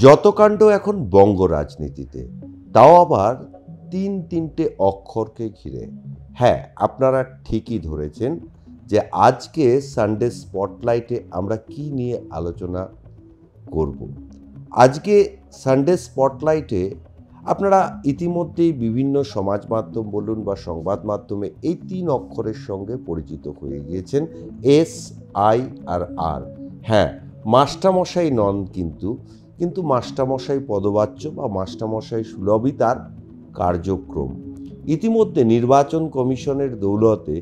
যত কাণ্ড এখন বঙ্গ রাজনীতিতে, তাও আবার তিনটে অক্ষরকে ঘিরে। হ্যাঁ, আপনারা ঠিকই ধরেছেন যে আজকে সানডে স্পটলাইটে আমরা কি নিয়ে আলোচনা করব। আজকে সানডে স্পটলাইটে আপনারা ইতিমধ্যেই বিভিন্ন সমাজ মাধ্যম বলুন বা সংবাদ মাধ্যমে এই ৩ অক্ষরের সঙ্গে পরিচিত হয়ে গিয়েছেন, SIR। হ্যাঁ, মাস্টারমশাই নন, কিন্তু মাস্টারমশাই পদবাচ্য বা মাস্টারমশাই সুলভই তার কার্যক্রম। ইতিমধ্যে নির্বাচন কমিশনের দৌলতে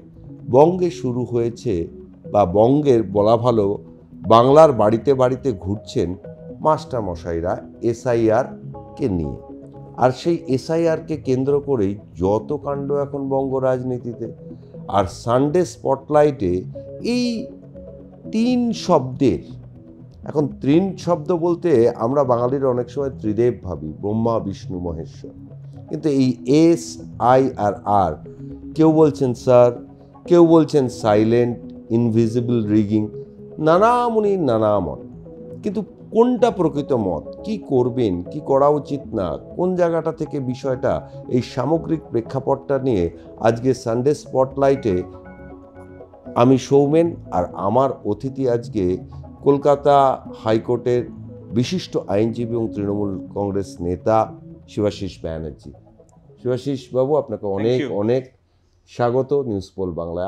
বঙ্গে শুরু হয়েছে, বা বঙ্গের বলা ভালো বাংলার বাড়িতে বাড়িতে ঘুরছেন মাস্টারমশাইরা SIR-কে নিয়ে। আর সেই SIR-কে কেন্দ্র করেই যত কাণ্ড এখন বঙ্গ রাজনীতিতে। আর সানডে স্পটলাইটে এই ৩ শব্দের, এখন ৩ শব্দ বলতে আমরা বাঙালিরা অনেক সময় ত্রিদেব ভাবি, ব্রহ্মা বিষ্ণু মহেশ্বর, কিন্তু এই SIR, কেউ বলছেন স্যার, কেউ বলছেন সাইলেন্ট ইনভিজিবল রিগিং, নানা মুনির নানা মত। কিন্তু কোনটা প্রকৃত মত, কি করবেন, কি করা উচিত না, কোন জায়গাটা থেকে বিষয়টা, এই সামগ্রিক প্রেক্ষাপটটা নিয়ে আজকে সানডে স্পটলাইটে আমি সৌমেন আর আমার অতিথি আজকে কলকাতা হাইকোর্টের বিশিষ্ট আইনজীবী এবং তৃণমূল কংগ্রেস নেতা শিবাশিস ব্যানার্জি। শিবাশিস বাবু, আপনাকে অনেক অনেক স্বাগত নিউজ পোল বাংলায়।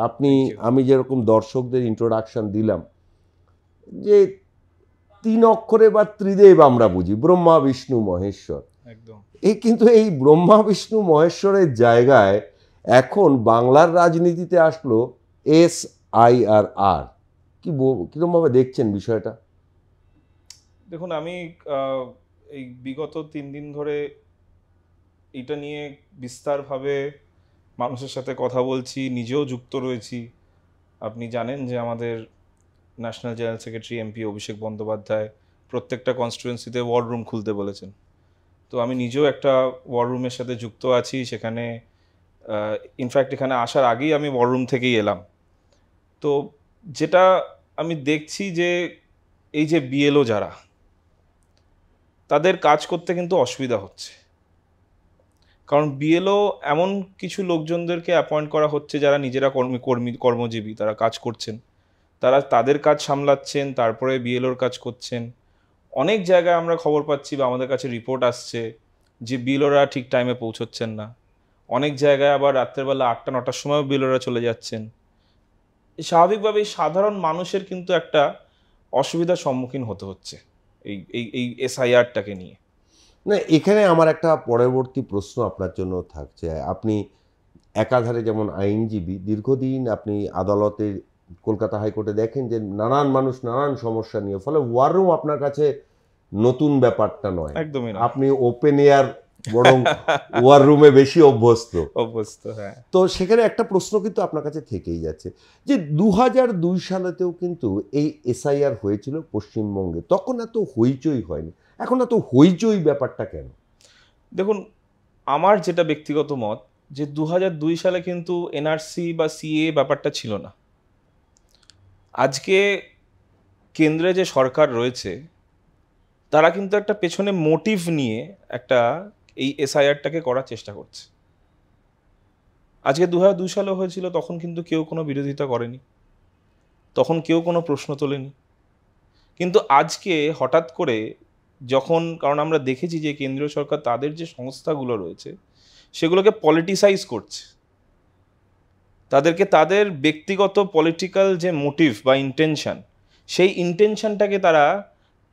আমি যেরকম দর্শকদের ইন্ট্রোডাকশন দিলাম যে ৩ অক্ষরে বা ত্রিদেব আমরা বুঝি, ব্রহ্মা বিষ্ণু মহেশ্বর, কিন্তু এই ব্রহ্মা বিষ্ণু মহেশ্বরের জায়গায় এখন বাংলার রাজনীতিতে আসলো SIR। কিরকম ভাবে দেখছেন বিষয়টা? দেখুন, আমি এই বিগত ৩ দিন ধরে এটা নিয়ে বিস্তারভাবে মানুষের সাথে কথা বলছি, নিজেও যুক্ত রয়েছি। আপনি জানেন যে আমাদের national general secretary MP Abhishek Bandyopadhyay প্রত্যেকটা কনস্টিটুয়েন্সিতে ওয়ার রুম খুলতে বলেছেন। তো আমি নিজেও একটা ওয়ার রুমের সাথে যুক্ত আছি। সেখানে ইনফ্যাক্ট এখানে আসার আগেই আমি ওয়ার রুম থেকেই এলাম। তো যেটা আমি দেখছি যে এই যে BLO যারা, তাদের কাজ করতে কিন্তু অসুবিধা হচ্ছে। কারণ BLO এমন কিছু লোকজনদেরকে অ্যাপয়েন্ট করা হচ্ছে যারা নিজেরা কর্মজীবী, তারা কাজ করছেন, তারা তাদের কাজ সামলাচ্ছেন, তারপরে BLOর কাজ করছেন। অনেক জায়গায় আমরা খবর পাচ্ছি বা আমাদের কাছে রিপোর্ট আসছে যে BLOরা ঠিক টাইমে পৌঁছচ্ছেন না। অনেক জায়গায় আবার রাত্রেবেলা ৮টা-৯টার সময়ও BLOরা চলে যাচ্ছেন। স্বাভাবিকভাবেই সাধারণ মানুষের কিন্তু একটা অসুবিধার সম্মুখীন হতে হচ্ছে এই SIR-টাকে নিয়ে। না, এখানে আমার একটা পরবর্তী প্রশ্ন আপনার জন্য থাকছে। আপনি একাধারে যেমন আইনজীবী, দীর্ঘদিন আপনি আদালতে কলকাতা হাইকোর্টে দেখেন যে নানান মানুষ নানান সমস্যা নিয়ে, ফলে ওয়ার রুম আপনার কাছে নতুন ব্যাপারটা নয়, একদমই না। আপনি ওপেন এয়ার বরং ওয়ার রুমে বেশি অভ্যস্ত। হ্যাঁ। তো সেখানে একটা প্রশ্ন কিন্তু আপনার কাছে থেকেই যাচ্ছে যে ২০০২ সালেতেও কিন্তু এই SIR হয়েছিল পশ্চিমবঙ্গে, তখন এত হইচই হয়নি, এখন এত হইচই ব্যাপারটা কেন? দেখুন, আমার যেটা ব্যক্তিগত মত যে ২০০২ সালে কিন্তু NRC বা CA ব্যাপারটা ছিল না। আজকে কেন্দ্রে যে সরকার রয়েছে, তারা কিন্তু একটা পেছনে মোটিভ নিয়ে একটা এই SIR-টাকে করার চেষ্টা করছে। আজকে ২০০২ সালে হয়েছিল, তখন কিন্তু কেউ কোনো বিরোধিতা করেনি, তখন কেউ কোনো প্রশ্ন তোলেনি। কিন্তু আজকে হঠাৎ করে কারণ আমরা দেখেছি যে কেন্দ্রীয় সরকার তাদের যে সংস্থাগুলো রয়েছে সেগুলোকে পলিটিসাইজ করছে, তাদেরকে তাদের ব্যক্তিগত পলিটিক্যাল যে মোটিভ বা ইন্টেনশন, সেই ইন্টেনশনটাকে তারা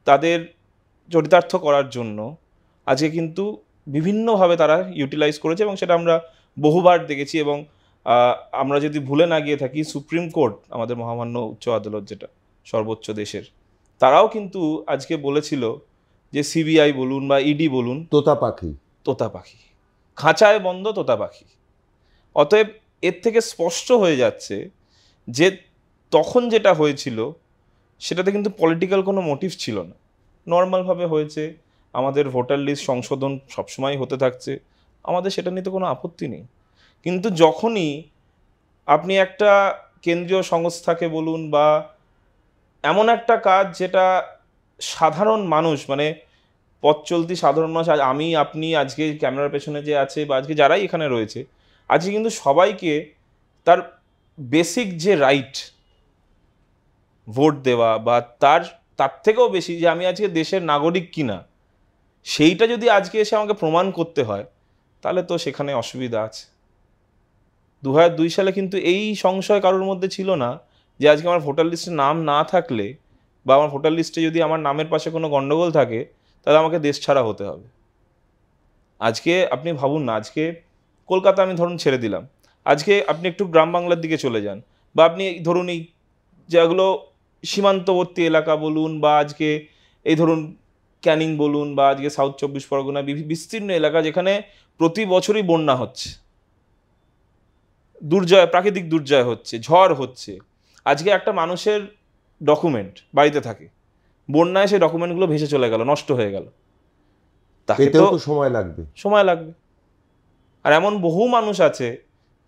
তাদের চরিতার্থ করার জন্য আজকে কিন্তু বিভিন্নভাবে তারা ইউটিলাইজ করেছে, এবং সেটা আমরা বহুবার দেখেছি। এবং আমরা যদি ভুলে না গিয়ে থাকি, সুপ্রিম কোর্ট, আমাদের মহামান্য উচ্চ আদালত যেটা সর্বোচ্চ দেশের, তারাও কিন্তু আজকে বলেছিল যে CBI বলুন বা ED বলুন, তোতা পাখি খাঁচায় বন্ধ তোতা পাখি। অতএব এর থেকে স্পষ্ট হয়ে যাচ্ছে যে তখন যেটা হয়েছিল সেটাতে কিন্তু পলিটিক্যাল কোনো মোটিভ ছিল না, নর্মালভাবে হয়েছে। আমাদের ভোটার লিস্ট সংশোধন সবসময় হতে থাকছে, আমাদের সেটা নিয়ে তো কোনো আপত্তি নেই। কিন্তু যখনই আপনি একটা কেন্দ্রীয় সংস্থাকে বলুন বা এমন একটা কাজ যেটা সাধারণ মানুষ, মানে পথ চলতি সাধারণ মানুষ, আজ আমি আপনি আজকে ক্যামেরার পেছনে যে আছে বা আজকে যারাই এখানে রয়েছে, আজকে কিন্তু সবাইকে তার বেসিক যে রাইট ভোট দেওয়া বা তার থেকেও বেশি যে আমি আজকে দেশের নাগরিক কিনা, সেইটা যদি আজকে এসে আমাকে প্রমাণ করতে হয়, তাহলে তো সেখানে অসুবিধা আছে। 2002 সালে কিন্তু এই সংশয় কারোর মধ্যে ছিল না যে আজকে আমার ভোটার লিস্টে নাম না থাকলে বা আমার ভোটার লিস্টে যদি আমার নামের পাশে কোনো গন্ডগোল থাকে, তাহলে আমাকে দেশ ছাড়া হতে হবে। আজকে আপনি ভাবুন না, আজকে কলকাতা আমি ধরুন ছেড়ে দিলাম, আজকে আপনি একটু গ্রাম বাংলার দিকে চলে যান, বা আপনি ধরুন এই যেগুলো সীমান্তবর্তী এলাকা বলুন, বা আজকে এই ধরুন ক্যানিং বলুন, বা আজকে সাউথ 24 পরগনা, বিস্তীর্ণ এলাকা যেখানে প্রতি বছরই বন্যা হচ্ছে, দুর্জয়, প্রাকৃতিক দুর্জয় হচ্ছে, ঝড় হচ্ছে। আজকে একটা মানুষের ডকুমেন্ট বাড়িতে থাকে, বন্যায় সেই ডকুমেন্টগুলো ভেসে চলে গেল, নষ্ট হয়ে গেল, তাকে তো সময় লাগবে। আর এমন বহু মানুষ আছে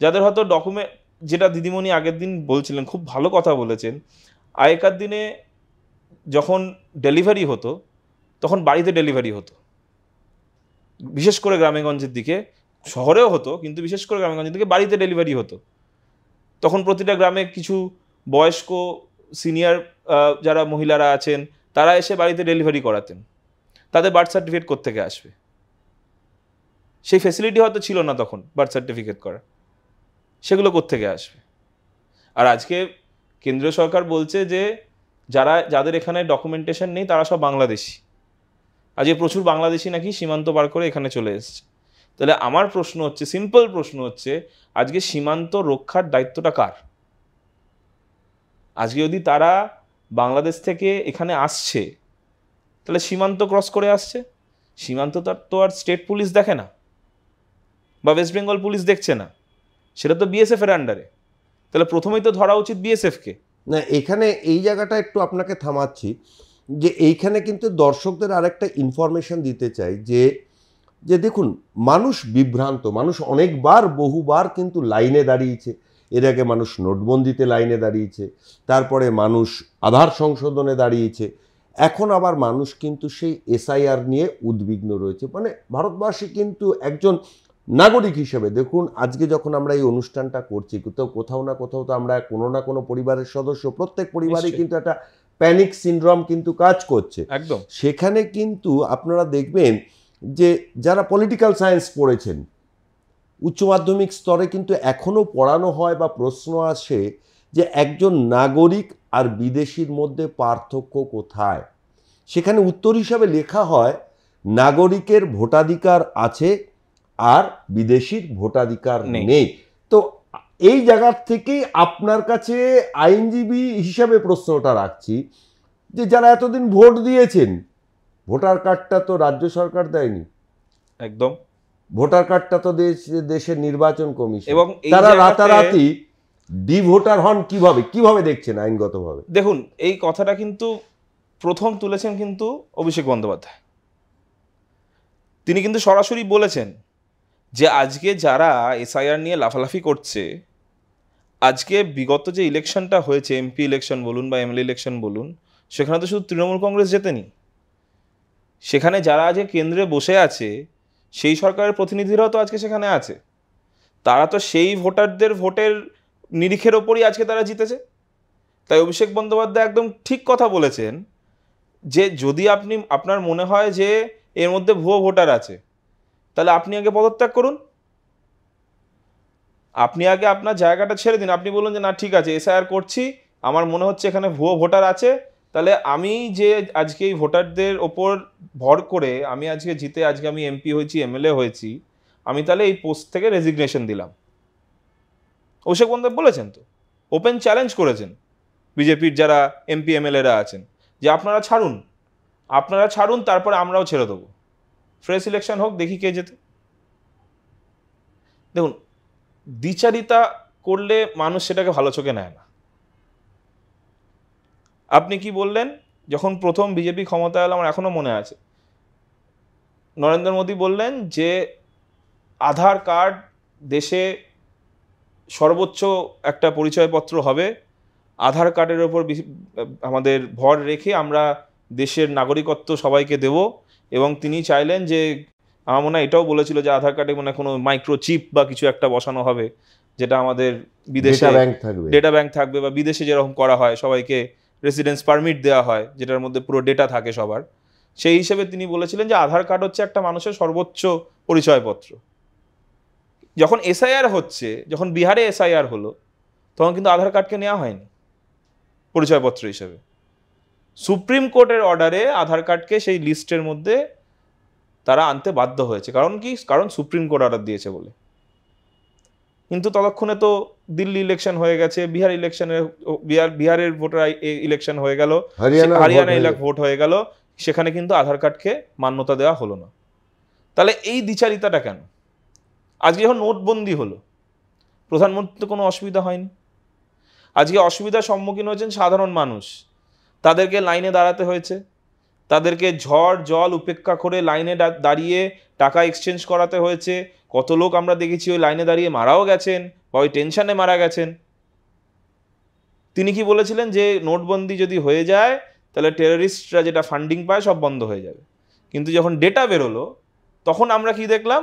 যাদের হয়তো ডকুমেন্ট, যেটা দিদিমণি আগের দিন বলছিলেন, খুব ভালো কথা বলেছেন, আগেকার দিনে যখন ডেলিভারি হতো তখন বাড়িতে ডেলিভারি হতো, বিশেষ করে গ্রামেগঞ্জের দিকে, শহরেও হতো কিন্তু বিশেষ করে গ্রামেগঞ্জের দিকে বাড়িতে ডেলিভারি হতো। তখন প্রতিটা গ্রামে কিছু বয়স্ক সিনিয়র যারা মহিলারা আছেন তারা এসে বাড়িতে ডেলিভারি করাতেন, তাদের বার্থ সার্টিফিকেট কোত্থেকে আসবে? সেই ফেসিলিটি হয়তো ছিল না তখন বার্থ সার্টিফিকেট করা, সেগুলো কোত্থেকে আসবে? আর আজকে কেন্দ্রীয় সরকার বলছে যে যাদের এখানে ডকুমেন্টেশন নেই তারা সব বাংলাদেশি। আজকে প্রচুর বাংলাদেশি নাকি সীমান্ত পার করে এখানে চলে এসছে। তাহলে আমার প্রশ্ন হচ্ছে, সিম্পল প্রশ্ন হচ্ছে, আজকে সীমান্ত রক্ষার দায়িত্বটা কার? আজকে যদি তারা বাংলাদেশ থেকে এখানে আসছে, তাহলে সীমান্ত ক্রস করে আসছে, সীমান্ত তো আর স্টেট পুলিশ দেখে না বা ওয়েস্ট বেঙ্গল পুলিশ দেখছে না, সেটা তো বিএসএফ এর আন্ডারে। তাহলে প্রথমেই তো ধরা উচিত বিএসএফকে। না, এখানে এই জায়গাটা একটু আপনাকে থামাচ্ছি, যে এইখানে কিন্তু দর্শকদের আরেকটা ইনফরমেশন দিতে চাই, যে দেখুন, মানুষ বিভ্রান্ত, মানুষ অনেকবার বহুবার কিন্তু লাইনে দাঁড়িয়েছে। এর আগে মানুষ নোটবন্দিতে লাইনে দাঁড়িয়েছে, তারপরে মানুষ আধার সংশোধনে দাঁড়িয়েছে, এখন আবার মানুষ কিন্তু সেই এসআইআর নিয়ে উদ্বিগ্ন রয়েছে। মানে ভারতবাসী কিন্তু একজন নাগরিক হিসেবে, দেখুন আজকে যখন আমরা এই অনুষ্ঠানটা করছি, কোথাও না কোথাও তো আমরা কোনো না কোনো পরিবারের সদস্য, প্রত্যেক পরিবারে কিন্তু একটা প্যানিক সিনড্রোম কিন্তু কাজ করছে। একদম। সেখানে কিন্তু আপনারা দেখবেন যে যারা পলিটিক্যাল সায়েন্স পড়েছেন, উচ্চ মাধ্যমিক স্তরে কিন্তু এখনও পড়ানো হয় বা প্রশ্ন আসে যে একজন নাগরিক আর বিদেশির মধ্যে পার্থক্য কোথায়। সেখানে উত্তর হিসাবে লেখা হয় নাগরিকের ভোটাধিকার আছে আর বিদেশির ভোটাধিকার নেই। তো এই জায়গার থেকেই আপনার কাছে আইনজীবী হিসাবে প্রশ্নটা রাখছি, যে যারা এতদিন ভোট দিয়েছেন, ভোটার কার্ডটা তো রাজ্য সরকার দেয়নি, একদম, ভোটার কার্ডটা তো দেশের নির্বাচন কমিশন, এবং তারা রাতারাতি ডি ভোটার হন কিভাবে দেখছেন আইনগতভাবে? দেখুন, এই কথাটা কিন্তু প্রথম তুলেছেন কিন্তু অভিষেক বন্দ্যোপাধ্যায়। তিনি কিন্তু সরাসরি বলেছেন যে আজকে যারা এসআইআর নিয়ে লাফালাফি করছে, আজকে বিগত যে ইলেকশনটা হয়েছে, এমপি ইলেকশন বলুন বা এমএলএ ইলেকশন বলুন, সেখানে তো শুধু তৃণমূল কংগ্রেস জেতেনি। সেখানে যারা আজকে কেন্দ্রে বসে আছে সেই সরকারের প্রতিনিধিরাও তো আজকে সেখানে আছে, তারা তো সেই ভোটারদের ভোটের নিরিখের ওপরই আজকে তারা জিতেছে। তাই অভিষেক বন্দ্যোপাধ্যায় একদম ঠিক কথা বলেছেন যে যদি আপনার মনে হয় যে এর মধ্যে ভুয়ো ভোটার আছে, তাহলে আপনি আগে পদত্যাগ করুন, আপনি আগে আপনার জায়গাটা ছেড়ে দিন। আপনি বলুন যে না, ঠিক আছে, এসআইআর করছি, আমার মনে হচ্ছে এখানে ভুয়ো ভোটার আছে, তাহলে আমি যে আজকে এই ভোটারদের ওপর ভর করে আমি আজকে জিতে আজকে আমি এমপি হয়েছি, এমএলএ হয়েছি, আমি তাহলে এই পোস্ট থেকে রেজিগনেশন দিলাম। অভিষেক বন্দ্যোপাধ্যায় বলেছেন, তো ওপেন চ্যালেঞ্জ করেছেন বিজেপির যারা এমপি এমএলএরা আছেন যে আপনারা ছাড়ুন, তারপরে আমরাও ছেড়ে দেবো, ফ্রেশ ইলেকশন হোক, দেখি কে যেতে। দেখুন, দ্বিচারিতা করলে মানুষ সেটাকে ভালো চোখে নেয় না। আপনি কি বললেন যখন প্রথম বিজেপি ক্ষমতা এলো, আমার এখনো মনে আছে, নরেন্দ্র মোদী বললেন যে আধার কার্ড দেশে সর্বোচ্চ একটা পরিচয়পত্র হবে, আধার কার্ডের ওপর আমাদের ভর রেখে আমরা দেশের নাগরিকত্ব সবাইকে দেব, এবং তিনি চাইলেন যে, আমার মনে হয় এটাও বলেছিল যে আধার কার্ডে মনে হয় কোনো মাইক্রোচিপ বা কিছু একটা বসানো হবে, যেটা আমাদের বিদেশে ডেটা ব্যাংক থাকবে, বা বিদেশে যেরকম করা হয় সবাইকে রেসিডেন্স পারমিট দেওয়া হয় যেটার মধ্যে পুরো ডেটা থাকে সবার, সেই হিসেবে তিনি বলেছিলেন যে আধার কার্ড হচ্ছে একটা মানুষের সর্বোচ্চ পরিচয়পত্র। যখন এসআইআর হচ্ছে, যখন বিহারে এসআইআর হলো, তখন কিন্তু আধার কার্ডকে নেওয়া হয়নি পরিচয়পত্র হিসেবে। সুপ্রিম কোর্টের অর্ডারে আধার কার্ডকে সেই লিস্টের মধ্যে তারা আনতে বাধ্য হয়েছে। কারণ কি? কারণ সুপ্রিম কোর্ট অর্ডার দিয়েছে বলে। কিন্তু ততক্ষণে তো দিল্লি ইলেকশন হয়ে গেছে, বিহারের ভোটার ইলেকশন হয়ে গেল, হরিয়ানা ভোট হয়ে গেল, সেখানে কিন্তু আধার কার্ডকে মান্যতা দেওয়া হলো না। তাহলে এই দ্বিচারিতাটা কেন? আজকে যখন নোটবন্দি হলো, প্রধানমন্ত্রী তো কোনো অসুবিধা হয়নি। আজকে অসুবিধার সম্মুখীন হয়েছেন সাধারণ মানুষ, তাদেরকে লাইনে দাঁড়াতে হয়েছে, তাদেরকে ঝড় জল উপেক্ষা করে লাইনে দাঁড়িয়ে টাকা এক্সচেঞ্জ করাতে হয়েছে। কত লোক আমরা দেখেছি ওই লাইনে দাঁড়িয়ে মারাও গেছেন, বা ওই টেনশনে মারা গেছেন। তিনি কি বলেছিলেন যে নোটবন্দি যদি হয়ে যায় তাহলে টেররিস্টরা যেটা ফান্ডিং পায় সব বন্ধ হয়ে যাবে। কিন্তু যখন ডেটা বেরোলো, তখন আমরা কি দেখলাম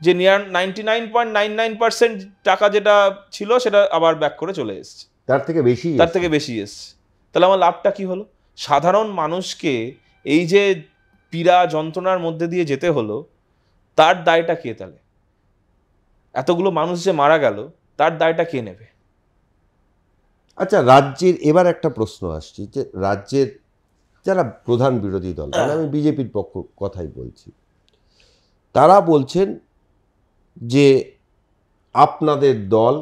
যে 99.99% টাকা যেটা ছিল সেটা আবার ব্যাক করে চলে এসছে, তার থেকে বেশি এসছে। তাহলে আমার লাভটা কি হলো? সাধারণ মানুষকে এই যে পীড়া যন্ত্রণার মধ্যে দিয়ে যেতে হলো, তার দায়টা কে? তাহলে এতগুলো মানুষ যে মারা গেল, তার দায়টা কে নেবে? আচ্ছা, রাজ্যের এবার একটা প্রশ্ন আসছে যে রাজ্যের যারা প্রধান বিরোধী দল, মানে আমি বিজেপির পক্ষ কথাই বলছি, তারা বলছেন যে আপনাদের দল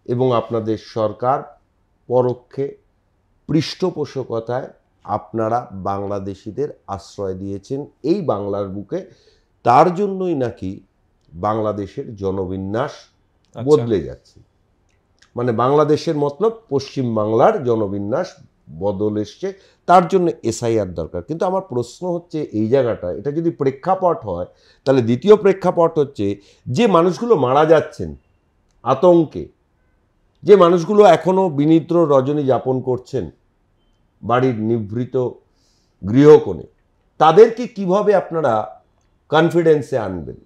এবং আপনাদের সরকার পরোক্ষে পৃষ্ঠপোষকতায় আপনারা বাংলাদেশিদের আশ্রয় দিয়েছেন এই বাংলার বুকে, তার জন্যই নাকি বাংলাদেশের জনবিন্যাস বদলে যাচ্ছে। মানে বাংলাদেশের মতলব পশ্চিম বাংলার জনবিন্যাস বদল এসছে, তার জন্য এসআইআর দরকার। কিন্তু আমার প্রশ্ন হচ্ছে এই জায়গাটা, এটা যদি প্রেক্ষাপট হয়, তাহলে দ্বিতীয় প্রেক্ষাপট হচ্ছে যে মানুষগুলো মারা যাচ্ছেন আতঙ্কে, যে মানুষগুলো এখনও বিনিদ্র রজনী যাপন করছেন বাড়ির নিভৃত গৃহকোণে, তাদেরকে কিভাবে আপনারা কনফিডেন্সে আনবেন?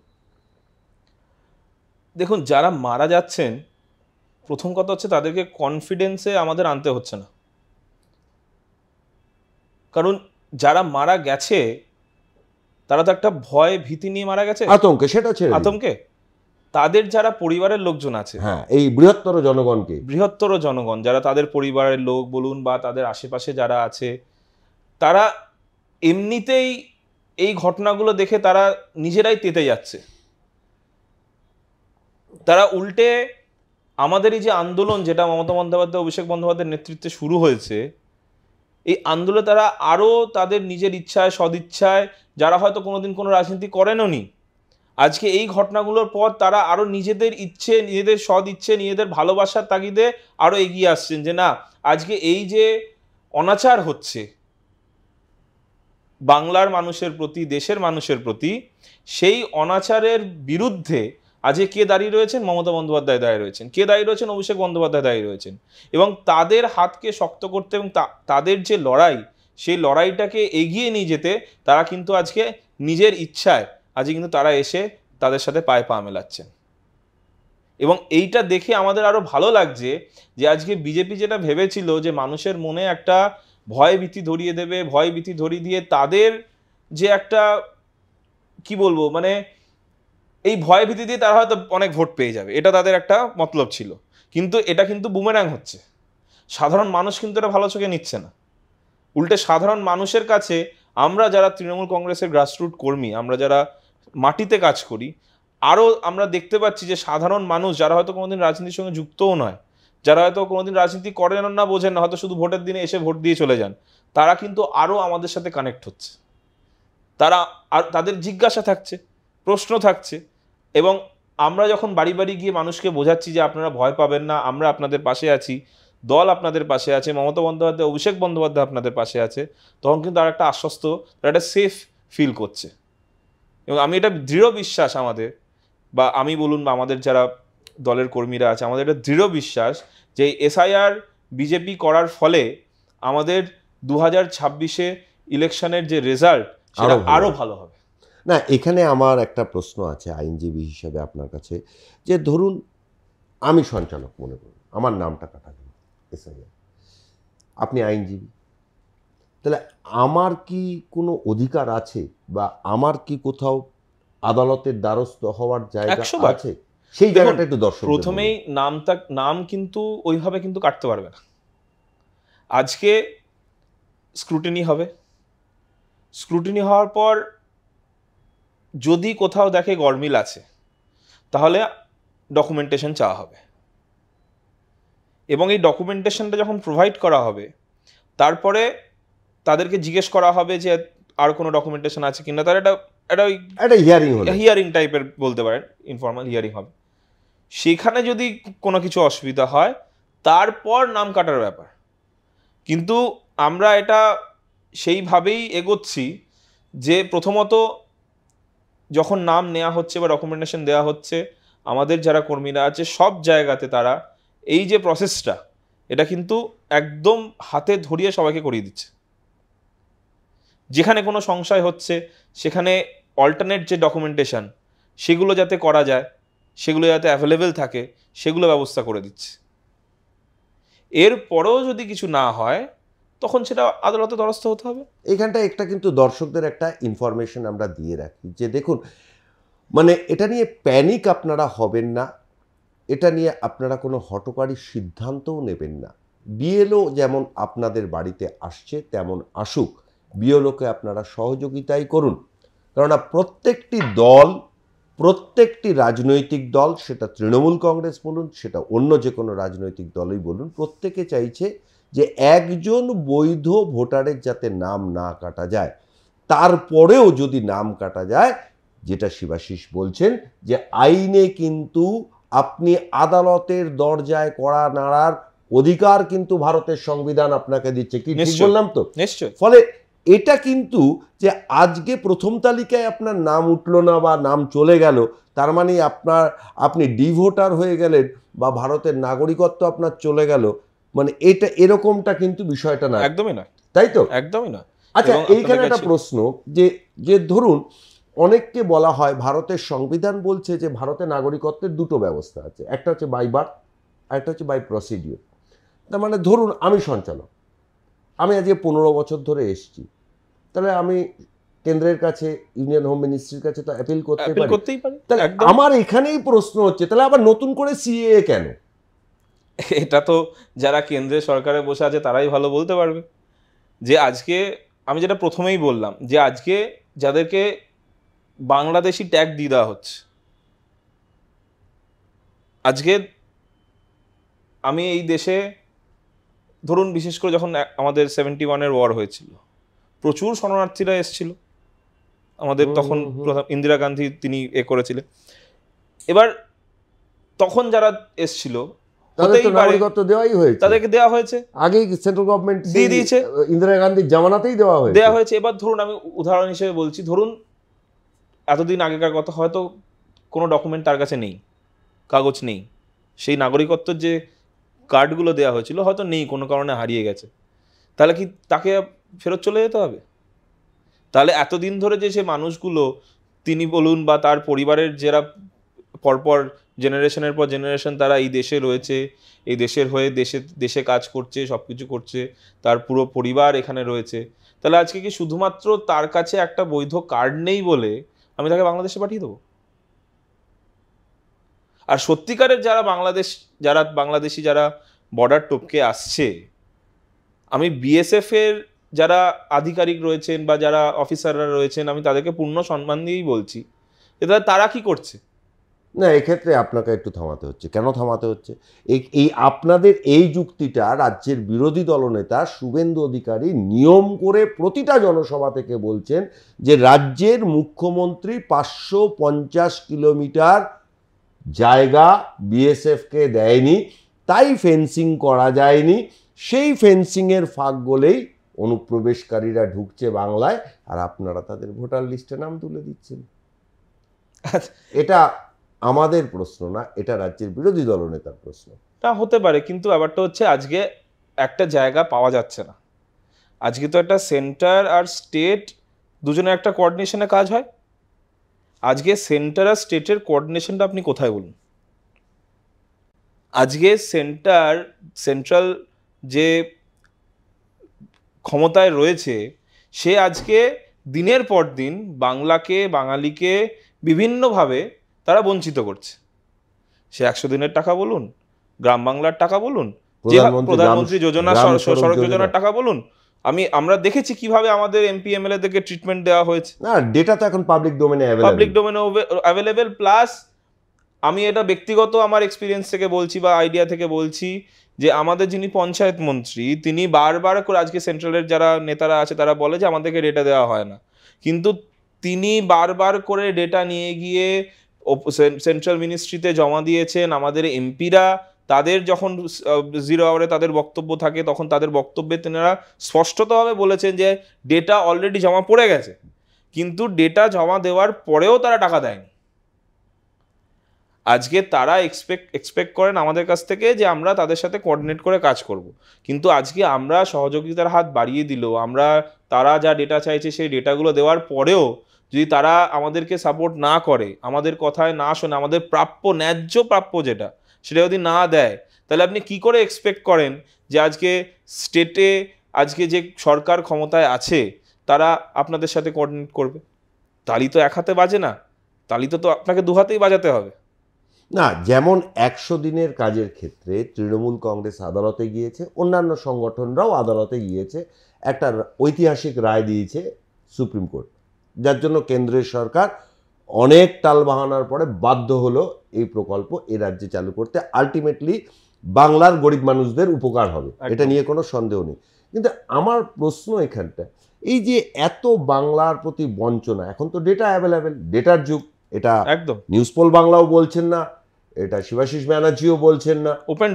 দেখুন, যারা মারা যাচ্ছেন, প্রথম কথা হচ্ছে তাদেরকে কনফিডেন্সে আমাদের আনতে হচ্ছে না। কারণ যারা মারা গেছে তারা তো একটা ভয় ভীতি নিয়ে মারা গেছে, আতঙ্কে, সেটা ছেড়ে আতঙ্কে। তাদের যারা পরিবারের লোকজন আছে, হ্যাঁ, এই বৃহত্তর জনগণ যারা, তাদের পরিবারের লোক বলুন বা তাদের আশেপাশে যারা আছে, তারা এমনিতেই এই ঘটনাগুলো দেখে তারা নিজেরাই তেতে যাচ্ছে। তারা উল্টে আমাদের এই যে আন্দোলন, যেটা মমতা বন্দ্যোপাধ্যায়, অভিষেক বন্দ্যোপাধ্যায়ের নেতৃত্বে শুরু হয়েছে, এই আন্দোলনে তারা আরও তাদের নিজের ইচ্ছায়, সদিচ্ছায়, যারা হয়তো কোনোদিন কোনো রাজনীতি করেনও নি, আজকে এই ঘটনাগুলোর পর তারা আরও নিজেদের ইচ্ছে, নিজেদের সদিচ্ছে, নিজেদের ভালোবাসার তাগিদে আরও এগিয়ে আসছেন যে না, আজকে এই যে অনাচার হচ্ছে বাংলার মানুষের প্রতি, দেশের মানুষের প্রতি, সেই অনাচারের বিরুদ্ধে আজকে কে দাঁড়িয়ে রয়েছেন? মমতা বন্দ্যোপাধ্যায় দাঁড়িয়ে রয়েছেন। কে দাঁড়িয়ে রয়েছেন? অভিষেক বন্দ্যোপাধ্যায় দাঁড়িয়ে রয়েছেন। এবং তাদের হাতকে শক্ত করতে এবং তাদের যে লড়াই, সেই লড়াইটাকে এগিয়ে নিয়ে যেতে তারা কিন্তু আজকে নিজের ইচ্ছায় আজকে কিন্তু তারা এসে তাদের সাথে পায়ে পা মেলাচ্ছেন। এবং এইটা দেখে আমাদের আরও ভালো লাগছে যে আজকে বিজেপি যেটা ভেবেছিল যে মানুষের মনে একটা ভয় ভীতি ধরিয়ে দেবে, ভয় ভীতি ধরিয়ে দিয়ে তাদের যে একটা, কি বলবো, মানে এই ভয় ভীতি দিয়ে তারা হয়তো অনেক ভোট পেয়ে যাবে, এটা তাদের একটা মতলব ছিল। কিন্তু এটা কিন্তু বুমেরাং হচ্ছে। সাধারণ মানুষ কিন্তু এটা ভালো চোখে নিচ্ছে না। উল্টে সাধারণ মানুষের কাছে আমরা যারা তৃণমূল কংগ্রেসের গ্রাসরুট কর্মী, আমরা যারা মাটিতে কাজ করি, আরও আমরা দেখতে পাচ্ছি যে সাধারণ মানুষ যারা হয়তো কোনোদিন রাজনীতির সঙ্গে যুক্তও নয়, যারা হয়তো কোনোদিন রাজনীতি করেন না, বোঝেন না, হয়তো শুধু ভোটের দিনে এসে ভোট দিয়ে চলে যান, তারা কিন্তু আরও আমাদের সাথে কানেক্ট হচ্ছে। তারা আর তাদের জিজ্ঞাসা থাকছে, প্রশ্ন থাকছে, এবং আমরা যখন বাড়ি বাড়ি গিয়ে মানুষকে বোঝাচ্ছি যে আপনারা ভয় পাবেন না, আমরা আপনাদের পাশে আছি, দল আপনাদের পাশে আছে, মমতা বন্দ্যোপাধ্যায়, অভিষেক বন্দ্যোপাধ্যায় আপনাদের পাশে আছে, তখন কিন্তু তারা একটা আশ্বস্ত, তারা একটা সেফ ফিল করছে। এবং আমি এটা দৃঢ় বিশ্বাস আমাদের, বা আমি বলুন বা আমাদের যারা দলের কর্মীরা আছে, আমাদের এটা দৃঢ় বিশ্বাস যে এসআইআর বিজেপি করার ফলে আমাদের 2026-এ ইলেকশনের যে রেজাল্ট সেটা আরো ভালো হবে। না, এখানে আমার একটা প্রশ্ন আছে আইনজীবী হিসেবে আপনার কাছে, যে ধরুন আমি সঞ্চালক মনে করুন, আমার নামটা কাটা গেল এসআইআর, আপনি আইনজীবী, তাহলে আমার কি কোনো অধিকার আছে বা আমার কি কোথাও আদালতের দ্বারস্থ হওয়ার জায়গা 100 বার। আছে? সেই জায়গাটা একটু দর্শক। প্রথমেই নাম কিন্তু ওইভাবে কিন্তু কাটতে পারবে না। আজকে স্ক্রুটিনি হবে, স্ক্রুটিনি হওয়ার পর যদি কোথাও দেখে গরমিল আছে তাহলে ডকুমেন্টেশন চাওয়া হবে, এবং এই ডকুমেন্টেশনটা যখন প্রোভাইড করা হবে তারপরে তাদেরকে জিজ্ঞেস করা হবে যে আর কোনো ডকুমেন্টেশন আছে কিনা। তার একটা হিয়ারিং টাইপের বলতে পারেন, ইনফর্মাল হিয়ারিং হবে। সেখানে যদি কোনো কিছু অসুবিধা হয় তারপর নাম কাটার ব্যাপার। কিন্তু আমরা এটা সেইভাবেই এগোচ্ছি যে প্রথমত যখন নাম নেওয়া হচ্ছে বা ডকুমেন্টেশন দেওয়া হচ্ছে, আমাদের যারা কর্মীরা আছে সব জায়গাতে তারা এই যে প্রসেসটা এটা কিন্তু একদম হাতে ধরিয়ে সবাইকে করিয়ে দিচ্ছে। যেখানে কোনো সংশয় হচ্ছে সেখানে অল্টারনেট যে ডকুমেন্টেশন সেগুলো যাতে করা যায়, সেগুলো যাতে অ্যাভেলেবেল থাকে, সেগুলো ব্যবস্থা করে দিচ্ছে। এরপরেও যদি কিছু না হয় তখন সেটা আদালতে দ্বারস্থ হতে হবে। এইখানটা একটা কিন্তু দর্শকদের একটা ইনফরমেশন আমরা দিয়ে রাখি যে দেখুন, মানে এটা নিয়ে প্যানিক আপনারা হবেন না, এটা নিয়ে আপনারা কোনো হঠকারী সিদ্ধান্তও নেবেন না। বিএলও যেমন আপনাদের বাড়িতে আসছে তেমন আসুক, বিএলওকে আপনারা সহযোগিতাই করুন। কেননা প্রত্যেকটি রাজনৈতিক দল, সেটা তৃণমূল কংগ্রেস বলুন, সেটা অন্য যে কোনো রাজনৈতিক দলই বলুন, প্রত্যেকে চাইছে যে একজন বৈধ ভোটারের যাতে নাম না কাটা যায়। তারপরেও যদি নাম কাটা যায়, যেটা শিবাশিস বলছেন যে আইনে কিন্তু আপনি আদালতের দরজায় কড়া নাড়ার অধিকার কিন্তু ভারতের সংবিধান আপনাকে দিচ্ছে। কি ঠিক বললাম তো? নিশ্চয়ই। ফলে এটা কিন্তু যে আজকে প্রথম তালিকায় আপনার নাম উঠলো না বা নাম চলে গেল তার মানে আপনি ডিভোটার হয়ে গেলেন বা ভারতের নাগরিকত্ব আপনার চলে গেল, মানে এটা এরকমটা কিন্তু বিষয়টা না, একদমই না, তাই তো? একদমই না। আচ্ছা, এইখানে একটা প্রশ্ন যে ধরুন অনেককে বলা হয় ভারতের সংবিধান বলছে যে ভারতের নাগরিকত্বের দুটো ব্যবস্থা আছে, একটা হচ্ছে বাই বার্থ আর একটা হচ্ছে বাই প্রসিডিওর। তার মানে ধরুন আমি সঞ্চালক, আমি আজকে 15 বছর ধরে এসেছি, তাহলে আমি কেন্দ্রের কাছে, ইউনিয়ন হোম মিনিস্ট্রির কাছে তো অ্যাপিল করতেই পারি। তাহলে আমার এখানেই প্রশ্ন হচ্ছে, তাহলে আবার নতুন করে সিএএ কেন? এটা তো যারা কেন্দ্রের সরকারে বসে আছে তারাই ভালো বলতে পারবে। যে আজকে আমি যেটা প্রথমেই বললাম যে আজকে যাদেরকে বাংলাদেশি ট্যাগ দিয়ে দেওয়া হচ্ছে, আজকে আমি এই দেশে ধরুন বিশেষ করে যখন আমাদের 71-এর ওয়ার হয়েছিল, প্রচুর শরণার্থীরা এসেছিল আমাদের, তখন ইন্দিরা গান্ধী তিনি করেছিলেন। এবার তখন যারা এসেছিল তাদেরকে দেওয়া হয়েছে, আগেই সেন্ট্রাল গভর্নমেন্ট দিয়ে দিয়েছে, ইন্দিরা গান্ধীর জামানাতেই দেওয়া হয়েছে। এবার ধরুন আমি উদাহরণ হিসেবে বলছি, ধরুন এতদিন আগেকার কথা, হয়তো কোনো ডকুমেন্ট তার কাছে নেই, কাগজ নেই, সেই নাগরিকত্বের যে কার্ডগুলো দেওয়া হয়েছিল হয়তো নেই, কোনো কারণে হারিয়ে গেছে, তাহলে কি তাকে ফেরত চলে যেতে হবে? তাহলে এতদিন ধরে যে সে মানুষগুলো, তিনি বলুন বা তার পরিবারের যারা পরপর জেনারেশনের পর জেনারেশন তারা এই দেশে রয়েছে, এই দেশের হয়ে দেশে কাজ করছে, সব কিছু করছে, তার পুরো পরিবার এখানে রয়েছে, তাহলে আজকে কি শুধুমাত্র তার কাছে একটা বৈধ কার্ড নেই বলে আমি তাকে বাংলাদেশে পাঠিয়ে দেবো? আর সত্যিকারের যারা বাংলাদেশি যারা বর্ডার টপকে আসছে, আমি বিএসএফ এর যারা আধিকারিক রয়েছেন বা যারা অফিসাররা রয়েছেন, আমি তাদেরকে পূর্ণ সম্মান দিয়েই বলছি যে তারা কি করছে। না, এক্ষেত্রে আপনাকে একটু থামাতে হচ্ছে। কেন থামাতে হচ্ছে? এই আপনাদের এই যুক্তিটা রাজ্যের বিরোধী দলনেতা শুভেন্দু অধিকারী নিয়ম করে প্রতিটা জনসভা থেকে বলছেন যে রাজ্যের মুখ্যমন্ত্রী 550 কিলোমিটার জায়গা বিএসএফকে দেয়নি, তাই ফেন্সিং করা যায়নি, সেই ফেন্সিংয়ের ফাঁক বলেই অনুপ্রবেশকারীরা ঢুকছে বাংলায়, আর আপনারা তাদের ভোটার লিস্টে নাম তুলে দিচ্ছেন। এটা আমাদের প্রশ্ন না, এটা রাজ্যের বিরোধী দলনেতার প্রশ্ন। তা হতে পারে, কিন্তু ব্যাপারটা হচ্ছে আজকে একটা জায়গা পাওয়া যাচ্ছে না। আজকে তো একটা সেন্টার আর স্টেট দুজনের একটা কোঅর্ডিনেশনে কাজ হয়। আজকে সেন্টার আর স্টেটের কোঅর্ডিনেশনটা আপনি কোথায় বলুন? আজকে সেন্ট্রাল যে ক্ষমতায় রয়েছে সে আজকে দিনের পর দিন বাঙালিকে বিভিন্নভাবে তারা বঞ্চিত করছে। সে 100 দিনের টাকা বলুন, গ্রাম বাংলার টাকা বলুন, যে প্রধানমন্ত্রী যোজনা, সড়ক যোজনার টাকা বলুন, আমরা দেখেছি কিভাবে আমাদের এমপি এমএলএ দেরকে ট্রিটমেন্ট দেওয়া হয়েছে। না, ডেটা তো এখন পাবলিক ডোমেনে অ্যাভেলেবেল। প্লাস আমি এটা ব্যক্তিগত আমার এক্সপিরিয়েন্স থেকে বলছি বা আইডিয়া থেকে বলছি যে আমাদের যিনি পঞ্চায়েত মন্ত্রী তিনি বারবার করে, আজকে সেন্ট্রালের যারা নেতারা আছে তারা বলে যে আমাদেরকে ডেটা দেওয়া হয় না, কিন্তু তিনি বারবার করে ডেটা নিয়ে গিয়ে সেন্ট্রাল মিনিস্ট্রিতে জমা দিয়েছেন। আমাদের এমপিরা তাদের যখন 0 আওয়ারে তাদের বক্তব্য থাকে তখন তাদের বক্তব্যে তেনারা স্পষ্টতভাবে বলেছেন যে ডেটা অলরেডি জমা পড়ে গেছে, কিন্তু ডেটা জমা দেওয়ার পরেও তারা টাকা দেয়নি। আজকে তারা এক্সপেক্ট করেন আমাদের কাছ থেকে যে আমরা তাদের সাথে কোঅর্ডিনেট করে কাজ করব, কিন্তু আজকে আমরা সহযোগিতার হাত বাড়িয়ে দিলেও, তারা যা ডেটা চাইছে সেই ডেটাগুলো দেওয়ার পরেও যদি তারা আমাদেরকে সাপোর্ট না করে, আমাদের কথায় না শোনে, আমাদের ন্যায্য প্রাপ্য যেটা সেটা যদি না দেয়, তাহলে আপনি কি করে এক্সপেক্ট করেন যে আজকে স্টেটে আজকে যে সরকার ক্ষমতায় আছে তারা আপনাদের সাথে কোঅর্ডিনেট করবে? তালি তো এক হাতে বাজে না, তালি তো আপনাকে দু হাতেই বাজাতে হবে। না, যেমন 100 দিনের কাজের ক্ষেত্রে তৃণমূল কংগ্রেস আদালতে গিয়েছে, অন্যান্য সংগঠনরাও আদালতে গিয়েছে, একটা ঐতিহাসিক রায় দিয়েছে সুপ্রিম কোর্ট, যার জন্য কেন্দ্রের সরকার অনেক টালবাহানার পরে বাধ্য হলো এই প্রকল্প এ রাজ্যে চালু করতে। আলটিমেটলি বাংলার গরিব মানুষদের উপকার হবে, এটা নিয়ে কোনো সন্দেহ নেই। কিন্তু আমার প্রশ্ন এখানটা, এই যে এত বাংলার প্রতি বঞ্চনা, এখন তো ডেটা অ্যাভেলেবেল, ডেটার যুগ, এটা একদম নিউজ পোল বাংলাও বলছেন না, এটা শিবাশিস ব্যানার্জিও বলছেন না, ওপেন